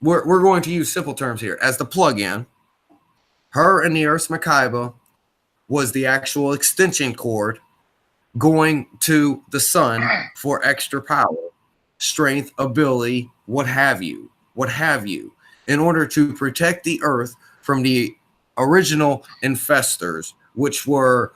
B: we're going to use simple terms here, as the plug-in. Her and the earth's Merkaba was the actual extension cord going to the sun for extra power, strength, ability, what have you, in order to protect the earth from the original infestors, which were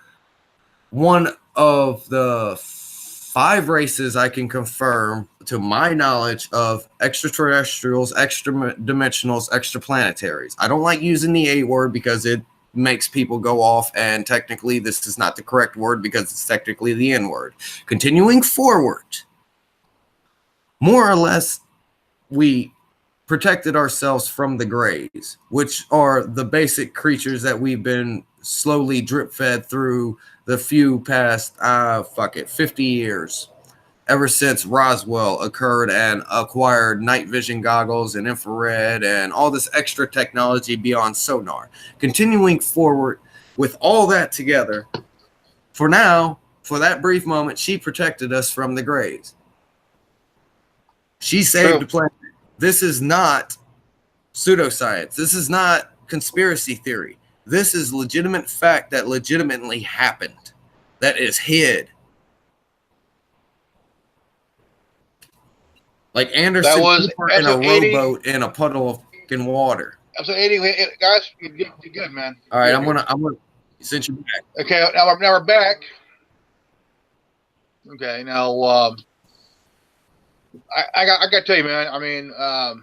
B: one of the 5 races I can confirm, to my knowledge, of extraterrestrials, extra-dimensionals, extraplanetaries. I don't like using the A word because it makes people go off, and technically this is not the correct word because it's technically the N word. Continuing forward, more or less, we protected ourselves from the Greys, which are the basic creatures that we've been slowly drip fed through the few past 50 years, ever since Roswell occurred and acquired night vision goggles and infrared and all this extra technology beyond sonar. Continuing forward with all that together, for now, for that brief moment, she protected us from the Greys. She saved the planet. This is not pseudoscience. This is not conspiracy theory. This is legitimate fact that legitimately happened, that is hid. Like Anderson
A: That was
B: in a rowboat in a puddle of fucking water.
A: Episode 80, guys, you're good, man.
B: All right, I'm gonna since you're back.
A: Okay, now we're back. Okay, now I got to tell you, man. I mean,
B: how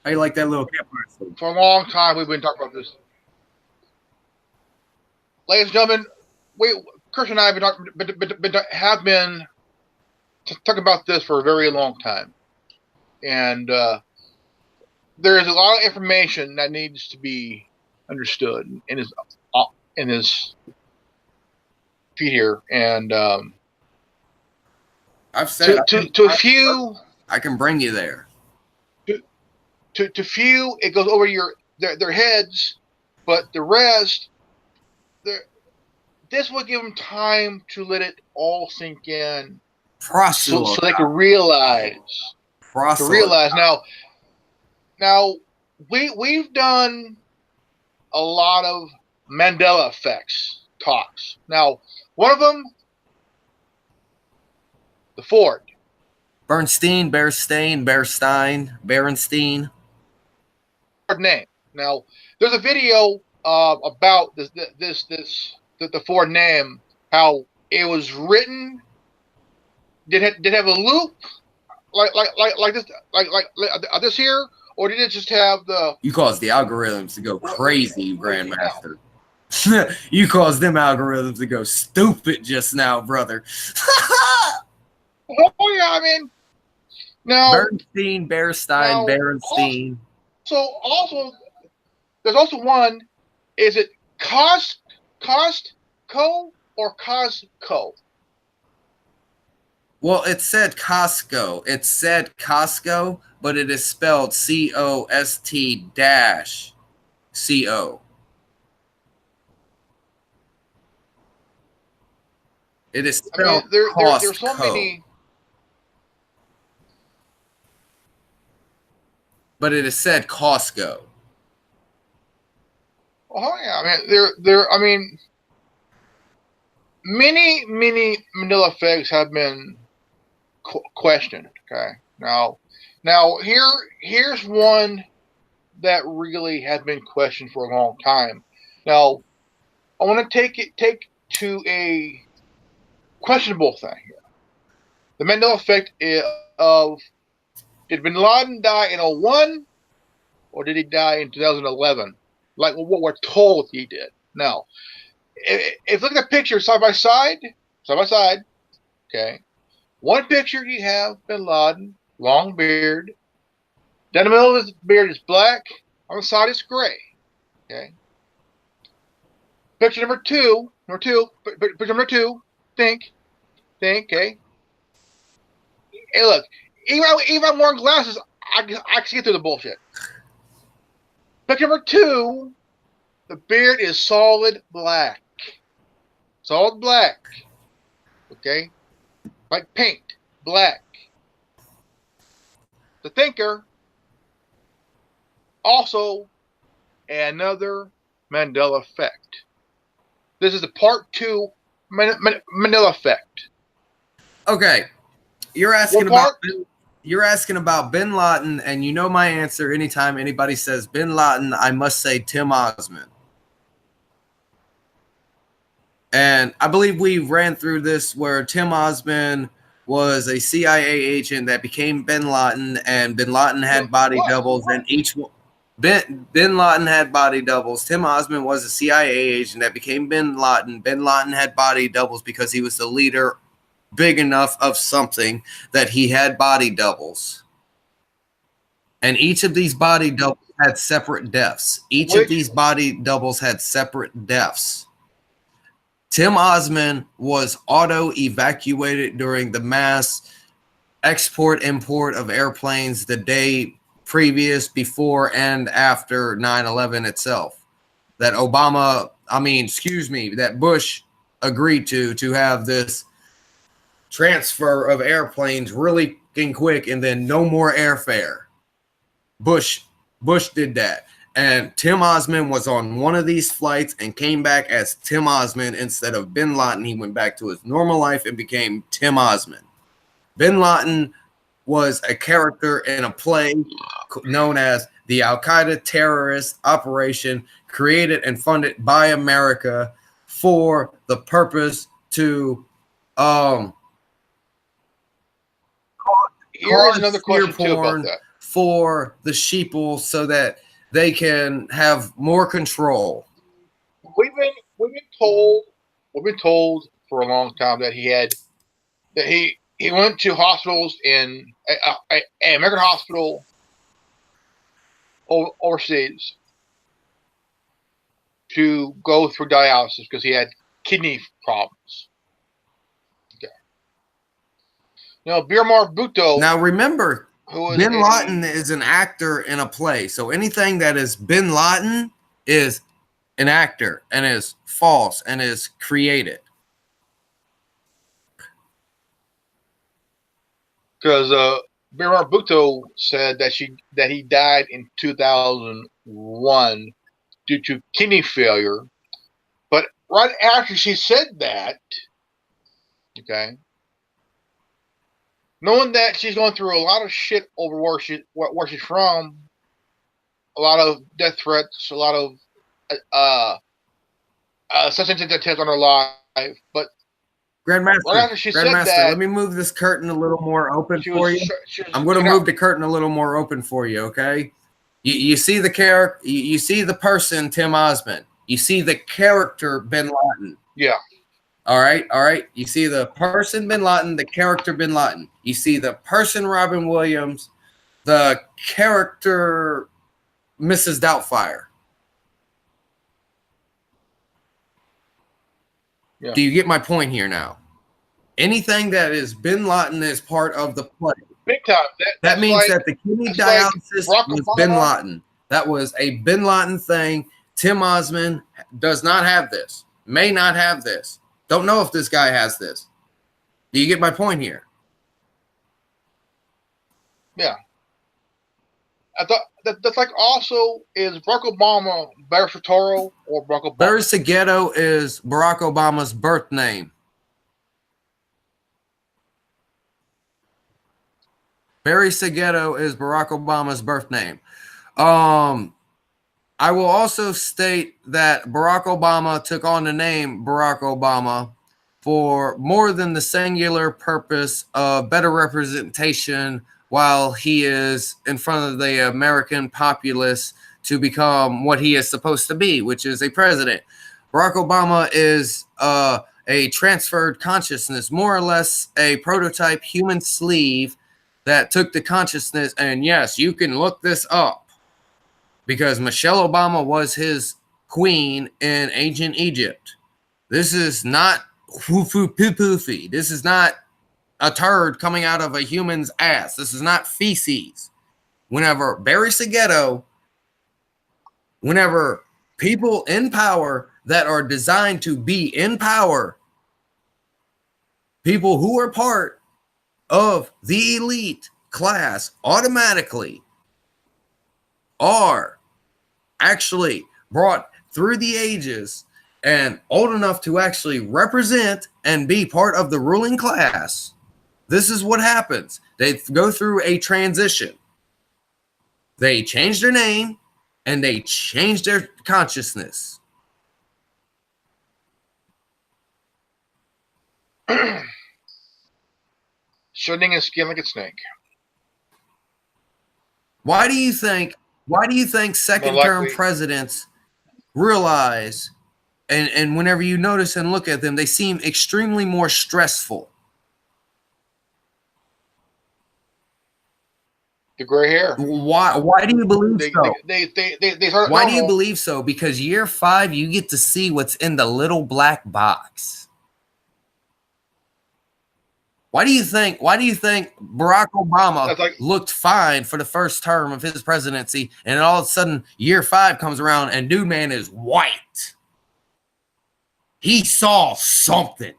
B: you like that little campfire?
A: For a long time, we've been talking about this. Ladies and gentlemen, Chris and I have been talking about this for a very long time, and there is a lot of information that needs to be understood in his feed here, and
B: I've said
A: to a few,
B: I can bring you there.
A: To few, it goes over their heads, but the rest, this will give them time to let it all sink in, so they can realize. Now we've done a lot of Mandela effects talks. Now, one of them, the Ford.
B: Berenstein.
A: Name. Now, there's a video about the Ford name, how it was written. Did it have a loop like this here, or did it just have the?
B: You caused the algorithms to go crazy, Grandmaster. You caused them algorithms to go stupid just now, brother.
A: Oh yeah, I mean, now
B: Berenstein.
A: So also, there's also one. Is it Costco or Costco?
B: Well, it said Costco. But it is spelled COST-CO. It is
A: I mean,
B: spelled
A: there's so
B: Costco,
A: many.
B: but it is said Costco.
A: Oh yeah, I mean, I mean, many Mandela effects have been questioned. Okay, now here's one that really has been questioned for a long time. Now, I want to take to a questionable thing here. The Mandela effect of, did Bin Laden die in 01 or did he die in 2011? Like what we're told he did. Now, if look at the picture side by side, okay. One picture you have Bin Laden, long beard. Down the middle of his beard is black. On the side is gray. Okay. Picture number two. Picture number two. Think. Okay. Hey, look. Even I'm wearing glasses, I can see through the bullshit. Picture number two. The beard is solid black. Solid black. Okay. Like paint. Black. The thinker. Also, another Mandela effect. This is the part 2 Mandela effect.
B: Okay, you're asking about Bin Laden, and you know my answer. Anytime anybody says Bin Laden, I must say Tim Osman. And I believe we ran through this where Tim Osman was a CIA agent that became Bin Laden, and Bin Laden had body doubles, and each one. Bin Laden had body doubles. Tim Osman was a CIA agent that became Bin Laden. Bin Laden had body doubles because he was the leader big enough of something that he had body doubles. And each of these body doubles had separate deaths. Of these body doubles had separate deaths. Tim Osman was auto-evacuated during the mass export-import of airplanes the day previous, before, and after 9/11 itself. That that Bush agreed to have this transfer of airplanes really quick and then no more airfare. Bush did that. And Tim Osman was on one of these flights and came back as Tim Osman instead of Bin Laden. He went back to his normal life and became Tim Osman. Bin Laden was a character in a play known as the Al-Qaeda terrorist operation, created and funded by America for the purpose to
A: here's another question too about that.
B: For the sheeple so that they can have more control.
A: We've been told for a long time that he went to hospitals in an American hospital overseas to go through dialysis because he had kidney problems. Okay. Now, Birmar Bhutto.
B: Now, remember, Bin Laden is an actor in a play. So anything that is Bin Laden is an actor and is false and is created.
A: Because Birmar Bhutto said that he died in 2001 due to kidney failure. But right after she said that, okay, knowing that she's going through a lot of shit over where she's from, a lot of death threats, a lot of assassination attempts on her life, but
B: Grandmaster,
A: right after she said that,
B: let me move this curtain a little more open for you. I'm going to move the curtain a little more open for you, okay? You see the character, you see the person, Tim Osman. You see the character, Bin Laden.
A: Yeah.
B: All right. You see the person, Bin Laden, the character, Bin Laden. You see the person, Robin Williams, the character, Mrs. Doubtfire. Yeah. Do you get my point here now? Anything that is Bin Laden is part of the play.
A: Big time.
B: That means that the kidney dialysis was Bin Laden. That was a Bin Laden thing. Tim Osman does not have this, may not have this. Don't know if this guy has this. Do you get my point here?
A: Yeah. I thought that's like also is Barack Obama Barry Soetoro or Barack Obama?
B: Barry Segueto is Barack Obama's birth name. Barry Segueto is Barack Obama's birth name. I will also state that Barack Obama took on the name Barack Obama for more than the singular purpose of better representation while he is in front of the American populace to become what he is supposed to be, which is a president. Barack Obama is a transferred consciousness, more or less a prototype human sleeve that took the consciousness, and yes, you can look this up, because Michelle Obama was his queen in ancient Egypt. This is not poofy. This is not a turd coming out of a human's ass. This is not feces. Whenever Barry Segueto, whenever people in power that are designed to be in power, people who are part of the elite class automatically are actually brought through the ages and old enough to actually represent and be part of the ruling class, this is what happens. They go through a transition. They change their name and they change their consciousness.
A: Shedding his skin like a snake.
B: Why do you think second-term presidents realize, and whenever you notice and look at them, they seem extremely more stressful?
A: The gray hair.
B: Why do you believe so?
A: Why
B: do you believe so? Because year 5, you get to see what's in the little black box. Why do you think Barack Obama looked fine for the first term of his presidency, and all of a sudden year 5 comes around and dude man is white? He saw something,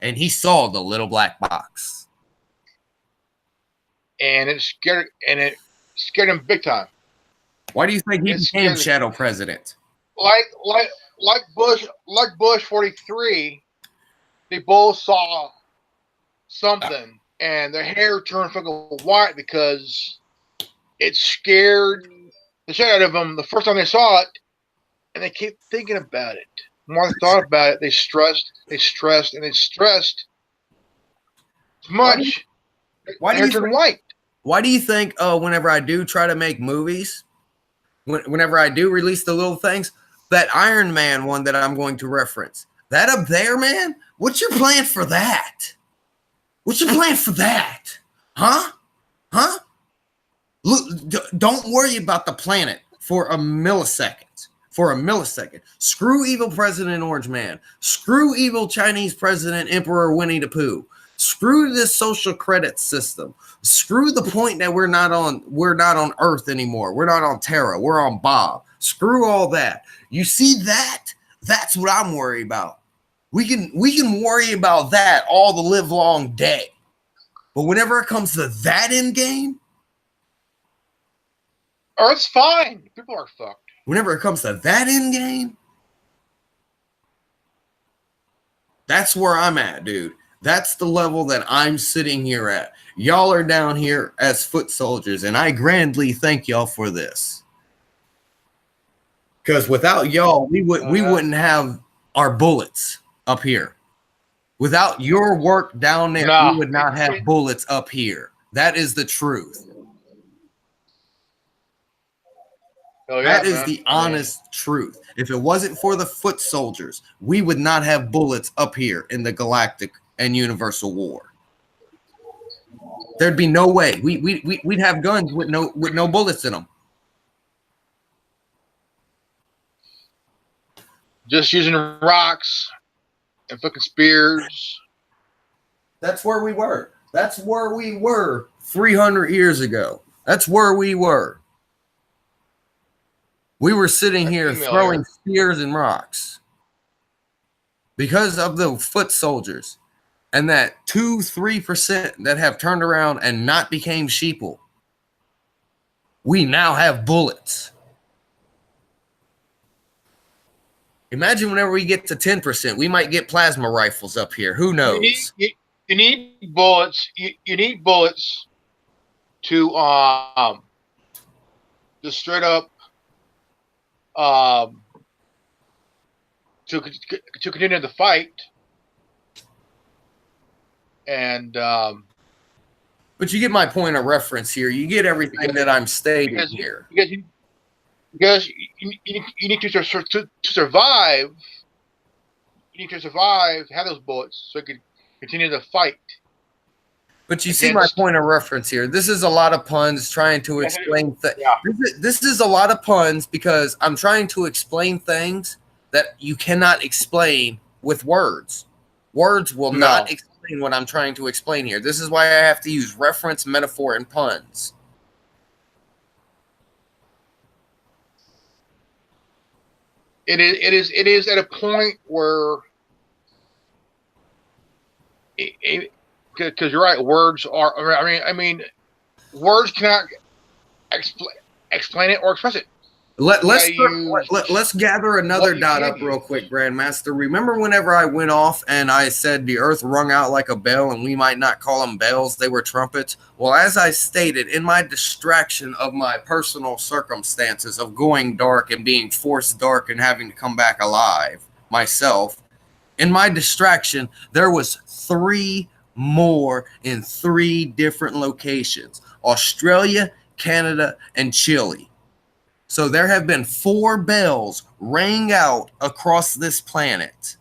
B: and he saw the little black box.
A: And it scared him big time.
B: Why do you think he became shadow president?
A: Like Bush 43, they both saw something, and their hair turned fucking white because it scared the shit out of them the first time they saw it, and they kept thinking about it. The more they thought about it, they stressed much.
B: Why
A: do you turn white?
B: Why do you think whenever I do try to make movies, whenever I do release the little things, that Iron Man one that I'm going to reference, that up there, man, what's your plan for that? What's your plan for that? Huh? Look, don't worry about the planet for a millisecond. Screw evil President Orange Man. Screw evil Chinese President Emperor Winnie the Pooh. Screw this social credit system. Screw the point that we're not on Earth anymore. We're not on Terra. We're on Bob. Screw all that. You see that? That's what I'm worried about. We can worry about that all the live long day. But whenever it comes to that end game,
A: Earth's fine. People are fucked.
B: Whenever it comes to that end game, that's where I'm at, dude. That's the level that I'm sitting here at. Y'all are down here as foot soldiers, and I grandly thank y'all for this. Because without y'all, we wouldn't have our bullets up here. Without your work down there, we would not have bullets up here. That is the truth. That is the honest truth. If it wasn't for the foot soldiers, we would not have bullets up here in the galactic and universal war. There'd be no way. We'd have guns with no bullets in them.
A: Just using rocks and fucking spears.
B: That's where we were. That's where we were 300 years ago. That's where we were. We were sitting here throwing spears and rocks. because of the foot soldiers and that 2-3% that have turned around and not became sheeple, we now have bullets. Imagine whenever we get to 10%, we might get plasma rifles up here. Who knows?
A: You need bullets. You need bullets to just straight up to continue the fight. And
B: but you get my point of reference here. You get everything that I'm stating here.
A: Because you need to survive. You need to survive, have those bullets, so you can continue the fight.
B: But you see my point of reference here. This is a lot of puns trying to explain things.
A: Yeah.
B: This is a lot of puns because I'm trying to explain things that you cannot explain with words. Words will not explain what I'm trying to explain here. This is why I have to use reference, metaphor, and puns.
A: It is at a point where, because you're right, words are. I mean, words cannot explain it or express it.
B: Let's gather another dot up real quick, Grandmaster. Remember whenever I went off and I said the earth rung out like a bell, and we might not call them bells, they were trumpets? Well, as I stated, in my distraction of my personal circumstances of going dark and being forced dark and having to come back alive myself, in my distraction, there was 3 more in 3 different locations: Australia, Canada, and Chile. So there have been 4 bells rang out across this planet.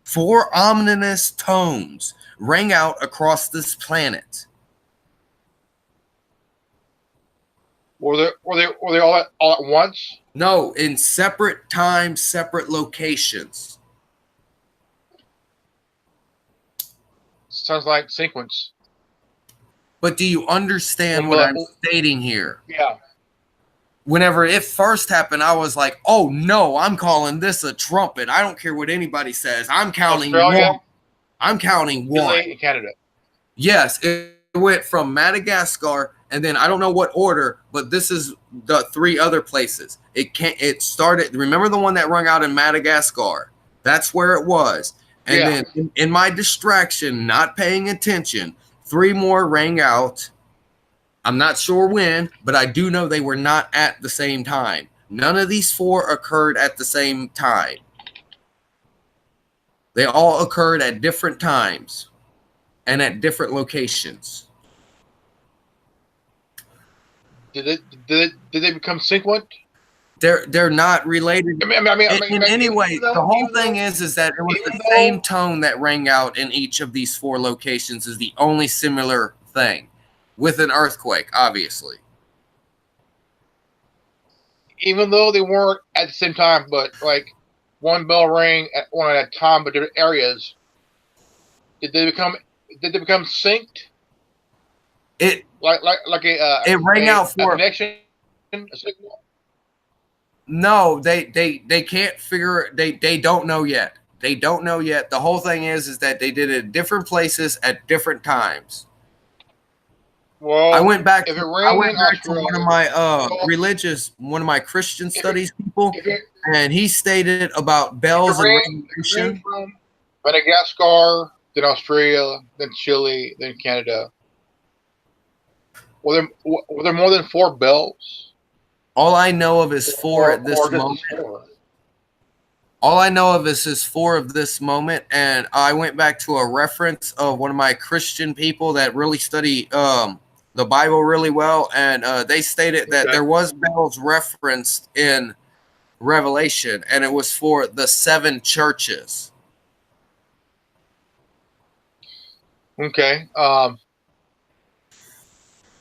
B: 4 ominous tones rang out across this planet.
A: Were they all at once?
B: No, in separate times, separate locations.
A: Sounds like sequence.
B: But do you understand what I'm stating here?
A: Yeah.
B: Whenever it first happened, I was like, oh no, I'm calling this a trumpet. I don't care what anybody says. I'm counting
A: Australia,
B: 1. I'm counting 1.
A: Chile, and Canada.
B: Yes, it went from Madagascar, and then I don't know what order, but this is the 3 other places. It started, remember the one that rung out in Madagascar? That's where it was. And then in my distraction, not paying attention, 3 more rang out. I'm not sure when, but I do know they were not at the same time. None of these 4 occurred at the same time. They all occurred at different times and at different locations.
A: Did they become sequent?
B: They're not related. In any way, the whole thing is that it was the same tone that rang out in each of these 4 locations is the only similar thing. With an earthquake, obviously.
A: Even though they weren't at the same time, but like one bell rang at one at a time, but different areas. Did they become synced?
B: It rang out for
A: a connection. A signal?
B: No, they can't figure. They don't know yet. They don't know yet. The whole thing is that they did it at different places at different times.
A: Well,
B: I went back to
A: one
B: of my one of my Christian studies people, and he stated about bells and revolution.
A: From Madagascar, then Australia, then Chile, then Canada. Were there more than 4 bells?
B: All I know of is 4 at this moment. All I know of is 4 of this moment, and I went back to a reference of one of my Christian people that really study the Bible really well, and they stated that there was bells referenced in Revelation, and it was for the 7 churches.
A: Okay.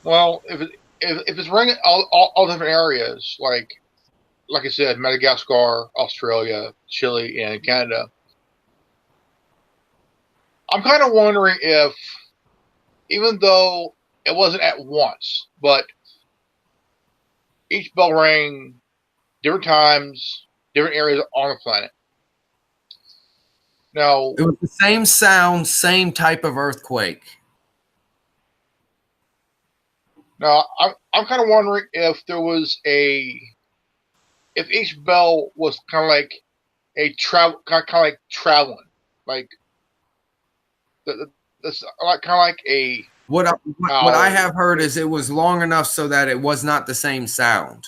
A: Well, if it's ringing all different areas, like I said, Madagascar, Australia, Chile, and Canada, I'm kind of wondering if, even though it wasn't at once, but each bell rang different times, different areas on the planet. Now,
B: It was the same sound, same type of earthquake.
A: I'm kind of wondering if there was if each bell was kind of like a travel, kind of like traveling, like this, like kind of like a.
B: What I have heard is it was long enough so that it was not the same sound.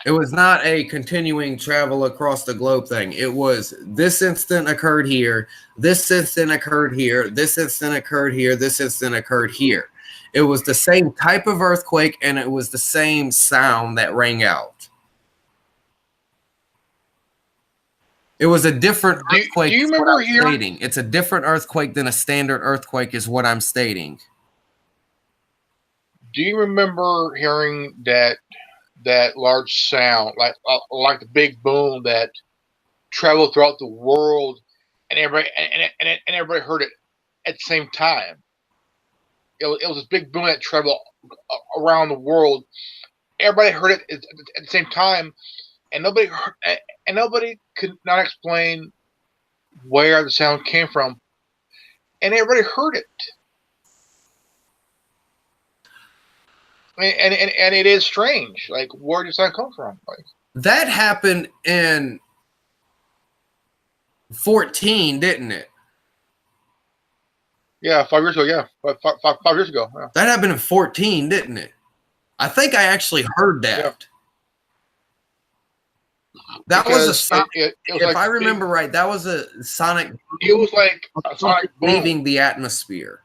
B: It was not a continuing travel across the globe thing. It was this instant occurred here, this instant occurred here, this instant occurred here, this instant occurred here. It was the same type of earthquake, and it was the same sound that rang out. It was a different earthquake.
A: Do you remember hearing?
B: It's a different earthquake than a standard earthquake is what I'm stating.
A: Do you remember hearing that large sound, like the big boom that traveled throughout the world, and everybody heard it at the same time? It was this big boom that traveled around the world. Everybody heard it at the same time, and nobody could not explain where the sound came from, and everybody heard it. And it is strange. Like, where does that come from? Like,
B: that happened in 14, didn't it?
A: Yeah, 5 years ago. Yeah, 5 years ago. Yeah.
B: That happened in 14, didn't it? I think I actually heard that.
A: Yeah.
B: That
A: because
B: was a sonic. If
A: like
B: I remember right, that was a sonic.
A: It was like a sonic boom
B: leaving the atmosphere.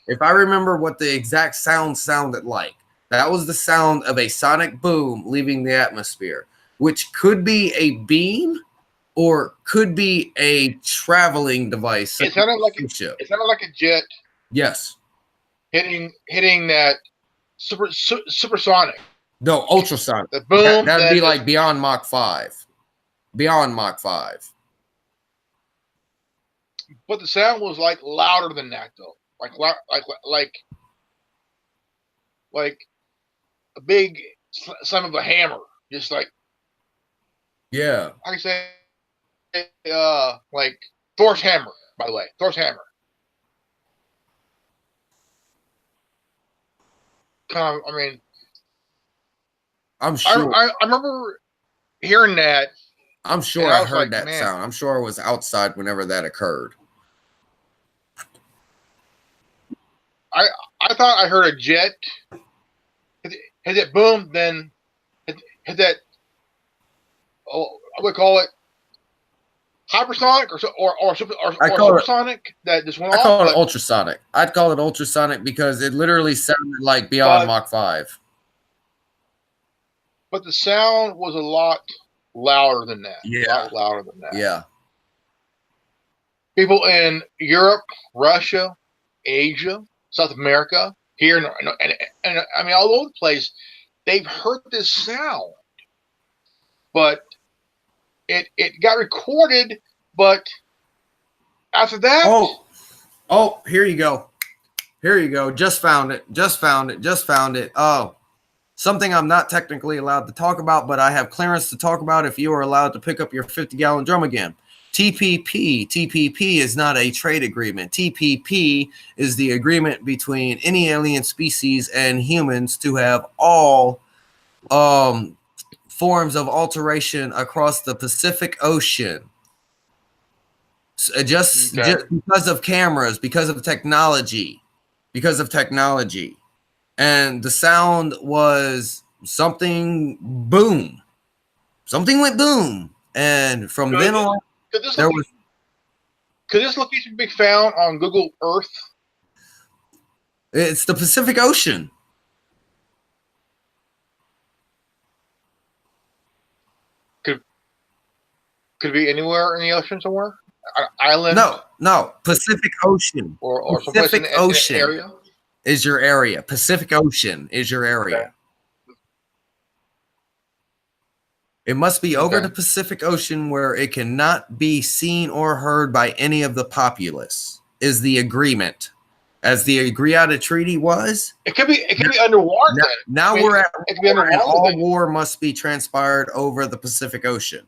B: If I remember what the exact sound sounded like, that was the sound of a sonic boom leaving the atmosphere, which could be a beam or could be a traveling device.
A: It sounded like a jet.
B: Yes.
A: Hitting that supersonic.
B: No, ultrasonic.
A: The boom.
B: That'd be like beyond Mach 5. Beyond Mach 5.
A: But the sound was like louder than that, though. Like a big slam of a hammer, just like.
B: Yeah.
A: I say, like Thor's hammer. By the way, Thor's hammer. I mean,
B: I'm sure.
A: I remember hearing that.
B: I'm sure I heard that sound. I'm sure I was outside whenever that occurred.
A: I thought I heard a jet hit that boom, then hit that. Oh, I would call it hypersonic or supersonic. That just went off.
B: I call it ultrasonic. I'd call it ultrasonic because it literally sounded like beyond Mach 5.
A: But the sound was a lot louder than that.
B: Yeah.
A: A lot louder than that.
B: Yeah.
A: People in Europe, Russia, Asia, South America, here, and I mean, all over the place, they've heard this sound. But it got recorded, but after that...
B: Oh, here you go. Here you go. Just found it. Oh, something I'm not technically allowed to talk about, but I have clearance to talk about if you are allowed to pick up your 50-gallon drum again. TPP. TPP is not a trade agreement. TPP is the agreement between any alien species and humans to have all forms of alteration across the Pacific Ocean. Just because of cameras, because of technology. And the sound was something boom. Something went boom. And from then on,
A: could this location be found on Google Earth?
B: It's the Pacific Ocean.
A: Could it be anywhere in the ocean somewhere? An island?
B: No. Pacific Ocean.
A: Or
B: Pacific Ocean
A: area?
B: Is your area. Pacific Ocean is your area. Okay. It must be over the Pacific Ocean where it cannot be seen or heard by any of the populace, is the agreement. As the Agriata Treaty was.
A: It could be underwater.
B: Now we're at war, and all war must be transpired over the Pacific Ocean.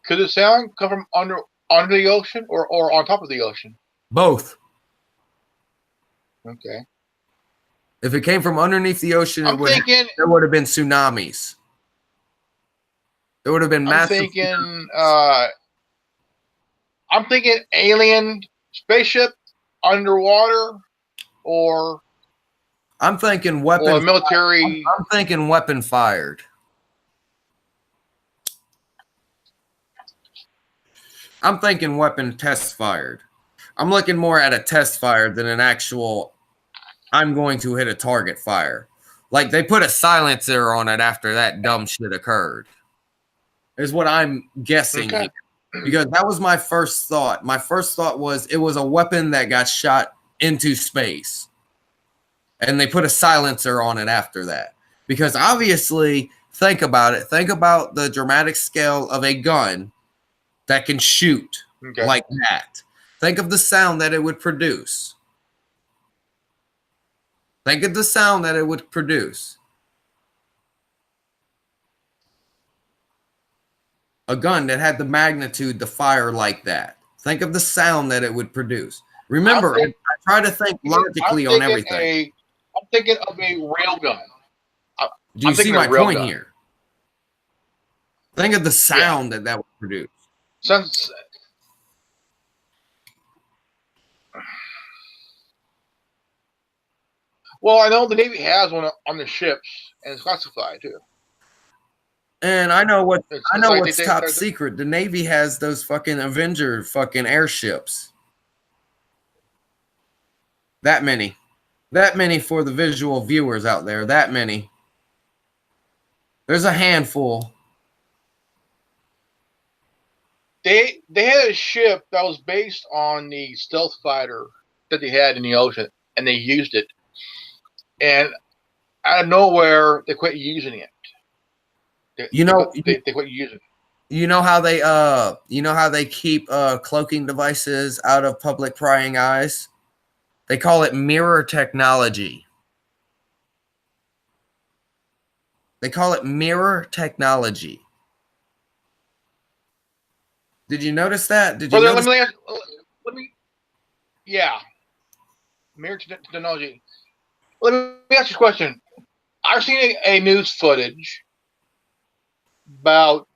A: Could the sound come from under the ocean or on top of the ocean?
B: Both.
A: Okay.
B: If it came from underneath the ocean, there would have been tsunamis. There would have been massive.
A: I'm thinking alien spaceship underwater, or
B: I'm thinking weapon.
A: Or military.
B: I'm thinking weapon fired. I'm thinking weapon test fired. I'm looking more at a test fire than an actual I'm going to hit a target fire. Like they put a silencer on it after that dumb shit occurred. Is what I'm guessing.
A: Okay.
B: Because that was my first thought. My first thought was it was a weapon that got shot into space. And they put a silencer on it after that. Because obviously, think about it. Think about the dramatic scale of a gun that can shoot like that. Think of the sound that it would produce. Think of the sound that it would produce. A gun that had the magnitude to fire like that. Think of the sound that it would produce. Remember, I try to think logically on everything.
A: I'm thinking of a railgun.
B: Do you see my point here? Think of the sound that would produce.
A: Well, I know the Navy has one on the ships, and it's classified too.
B: And I know what's top secret. The Navy has those fucking Avenger fucking airships. That many for the visual viewers out there. That many. There's a handful.
A: They had a ship that was based on the stealth fighter that they had in the ocean, and they used it. And out of nowhere, they quit using it. They quit using it.
B: You know how they keep cloaking devices out of public prying eyes? They call it mirror technology. They call it mirror technology. Did you notice that?
A: Yeah. Mirror technology. Let me ask you a question. I've seen a news footage about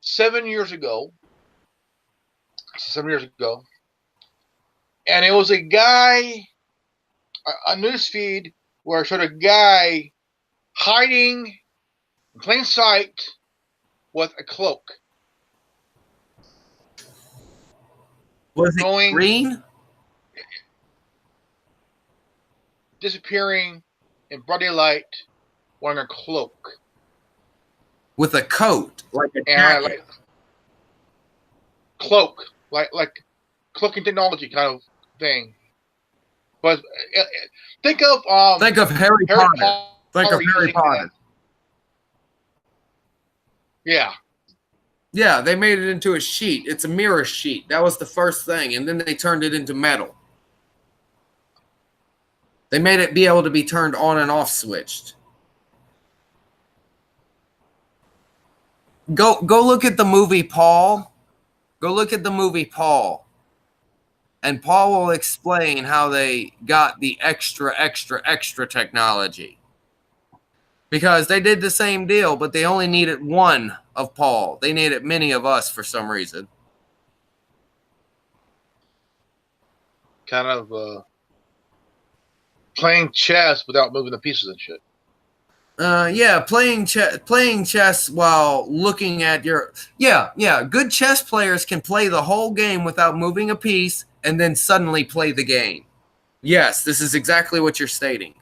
A: 7 years ago. And it was a guy, a news feed where it showed a guy hiding in plain sight with a cloak.
B: Was it green?
A: Disappearing in broad daylight wearing a cloak.
B: With a coat, like a jacket.
A: Cloak, like cloaking technology kind of thing. But think of
B: Harry Potter. Think of Harry Potter.
A: Yeah.
B: Yeah, they made it into a sheet. It's a mirror sheet. That was the first thing, and then they turned it into metal. They made it be able to be turned on and off switched. Go look at the movie Paul. Go look at the movie Paul. And Paul will explain how they got the extra technology. Because they did the same deal, but they only needed one of Paul. They needed many of us for some reason.
A: Kind of playing chess without moving the pieces and shit.
B: Yeah, playing chess while looking at your... Yeah, good chess players can play the whole game without moving a piece and then suddenly play the game. Yes, this is exactly what you're stating.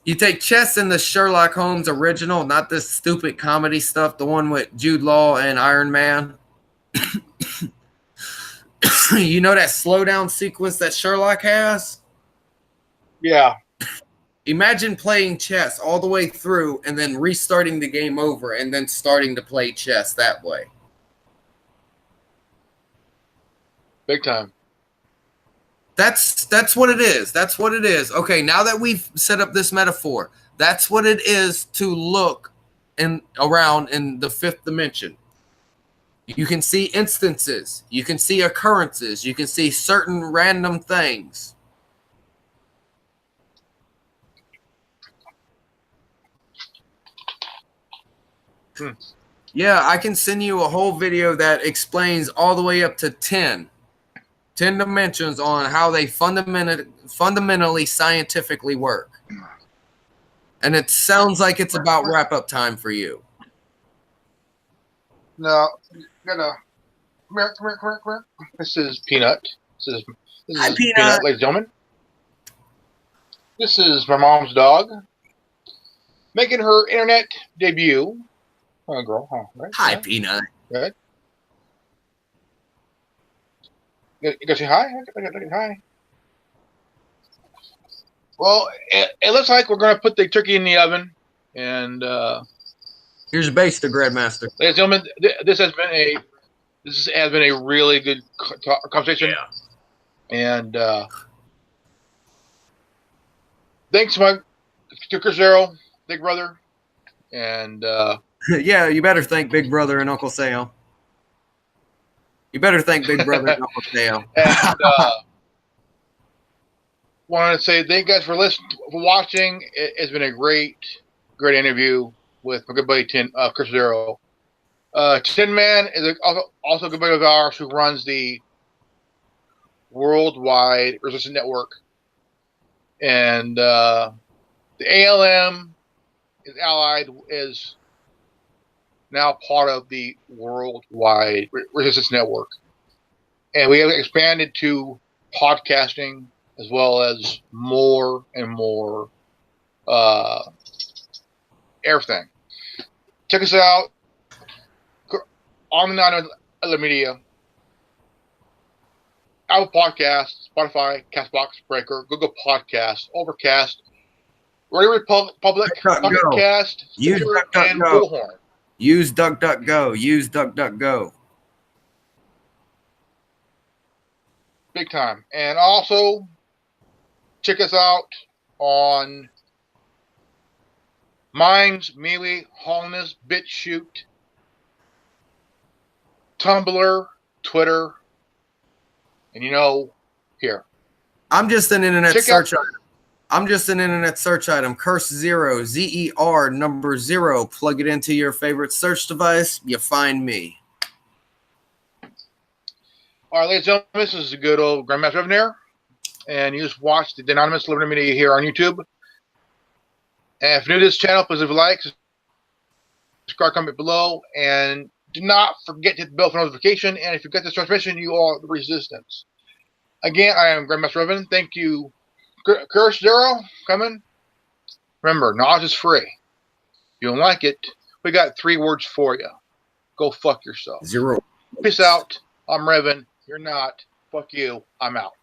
B: You take chess in the Sherlock Holmes original, not this stupid comedy stuff, the one with Jude Law and Iron Man. You know that slowdown sequence that Sherlock has?
A: Yeah.
B: Imagine playing chess all the way through and then restarting the game over and then starting to play chess that way.
A: Big time.
B: That's what it is. That's what it is. Okay, now that we've set up this metaphor, that's what it is to look around in the fifth dimension. You can see instances. You can see occurrences. You can see certain random things. Yeah, I can send you a whole video that explains all the way up to 10 dimensions on how they fundamentally scientifically work. And it sounds like it's about wrap-up time for you.
A: No, come here. This is Peanut. This
B: Hi,
A: is
B: Peanut.
A: ladies and gentlemen. This is my mom's dog making her internet debut. Oh, girl. Oh, right.
B: Hi,
A: Yeah.
B: Peanut.
A: Good. You gonna say hi? Hi. Well, it looks like we're gonna put the turkey in the oven, and
B: Here's base the Grandmaster.
A: ladies and gentlemen, this has been a really good conversation.
B: Yeah.
A: And thanks to Chris Zero, Big Brother, and
B: Yeah, you better thank Big Brother and Uncle Sam. You better thank Big Brother and Uncle Sam.
A: And wanted to say thank you guys for listening, for watching. It's been a great interview with my good buddy Chris Zero. Tin Man is also a good buddy of ours who runs the Worldwide Resistance Network, and the ALM is now part of the Worldwide Resistance Network, and we have expanded to podcasting as well as more and more everything. Check us out on the 9 other media. Apple Podcasts, Spotify, Castbox, Breaker, Google Podcasts, Overcast, Radio Republic, Podcast, Stitcher, and Bullhorn.
B: Use DuckDuckGo. Use DuckDuckGo.
A: Big time. And also, check us out on Minds, MeWe, Holness, BitChute, Tumblr, Twitter, and here.
B: I'm just an internet search item. Curse Zero, ZER number 0. Plug it into your favorite search device. You find me.
A: All right, ladies and gentlemen, this is a good old Grandmaster Revan here, and you just watched the Anonymous Liberty Media here on YouTube. And if you're new to this channel, please leave a like, subscribe, comment below, and do not forget to hit the bell for notification. And if you get this transmission, you are the Resistance. Again, I am Grandmaster Revan. Thank you, Curse Zero, coming. Remember, knowledge is free. If you don't like it, we got 3 words for you. Go fuck yourself.
B: 0.
A: Peace out. I'm Revan. You're not. Fuck you. I'm out.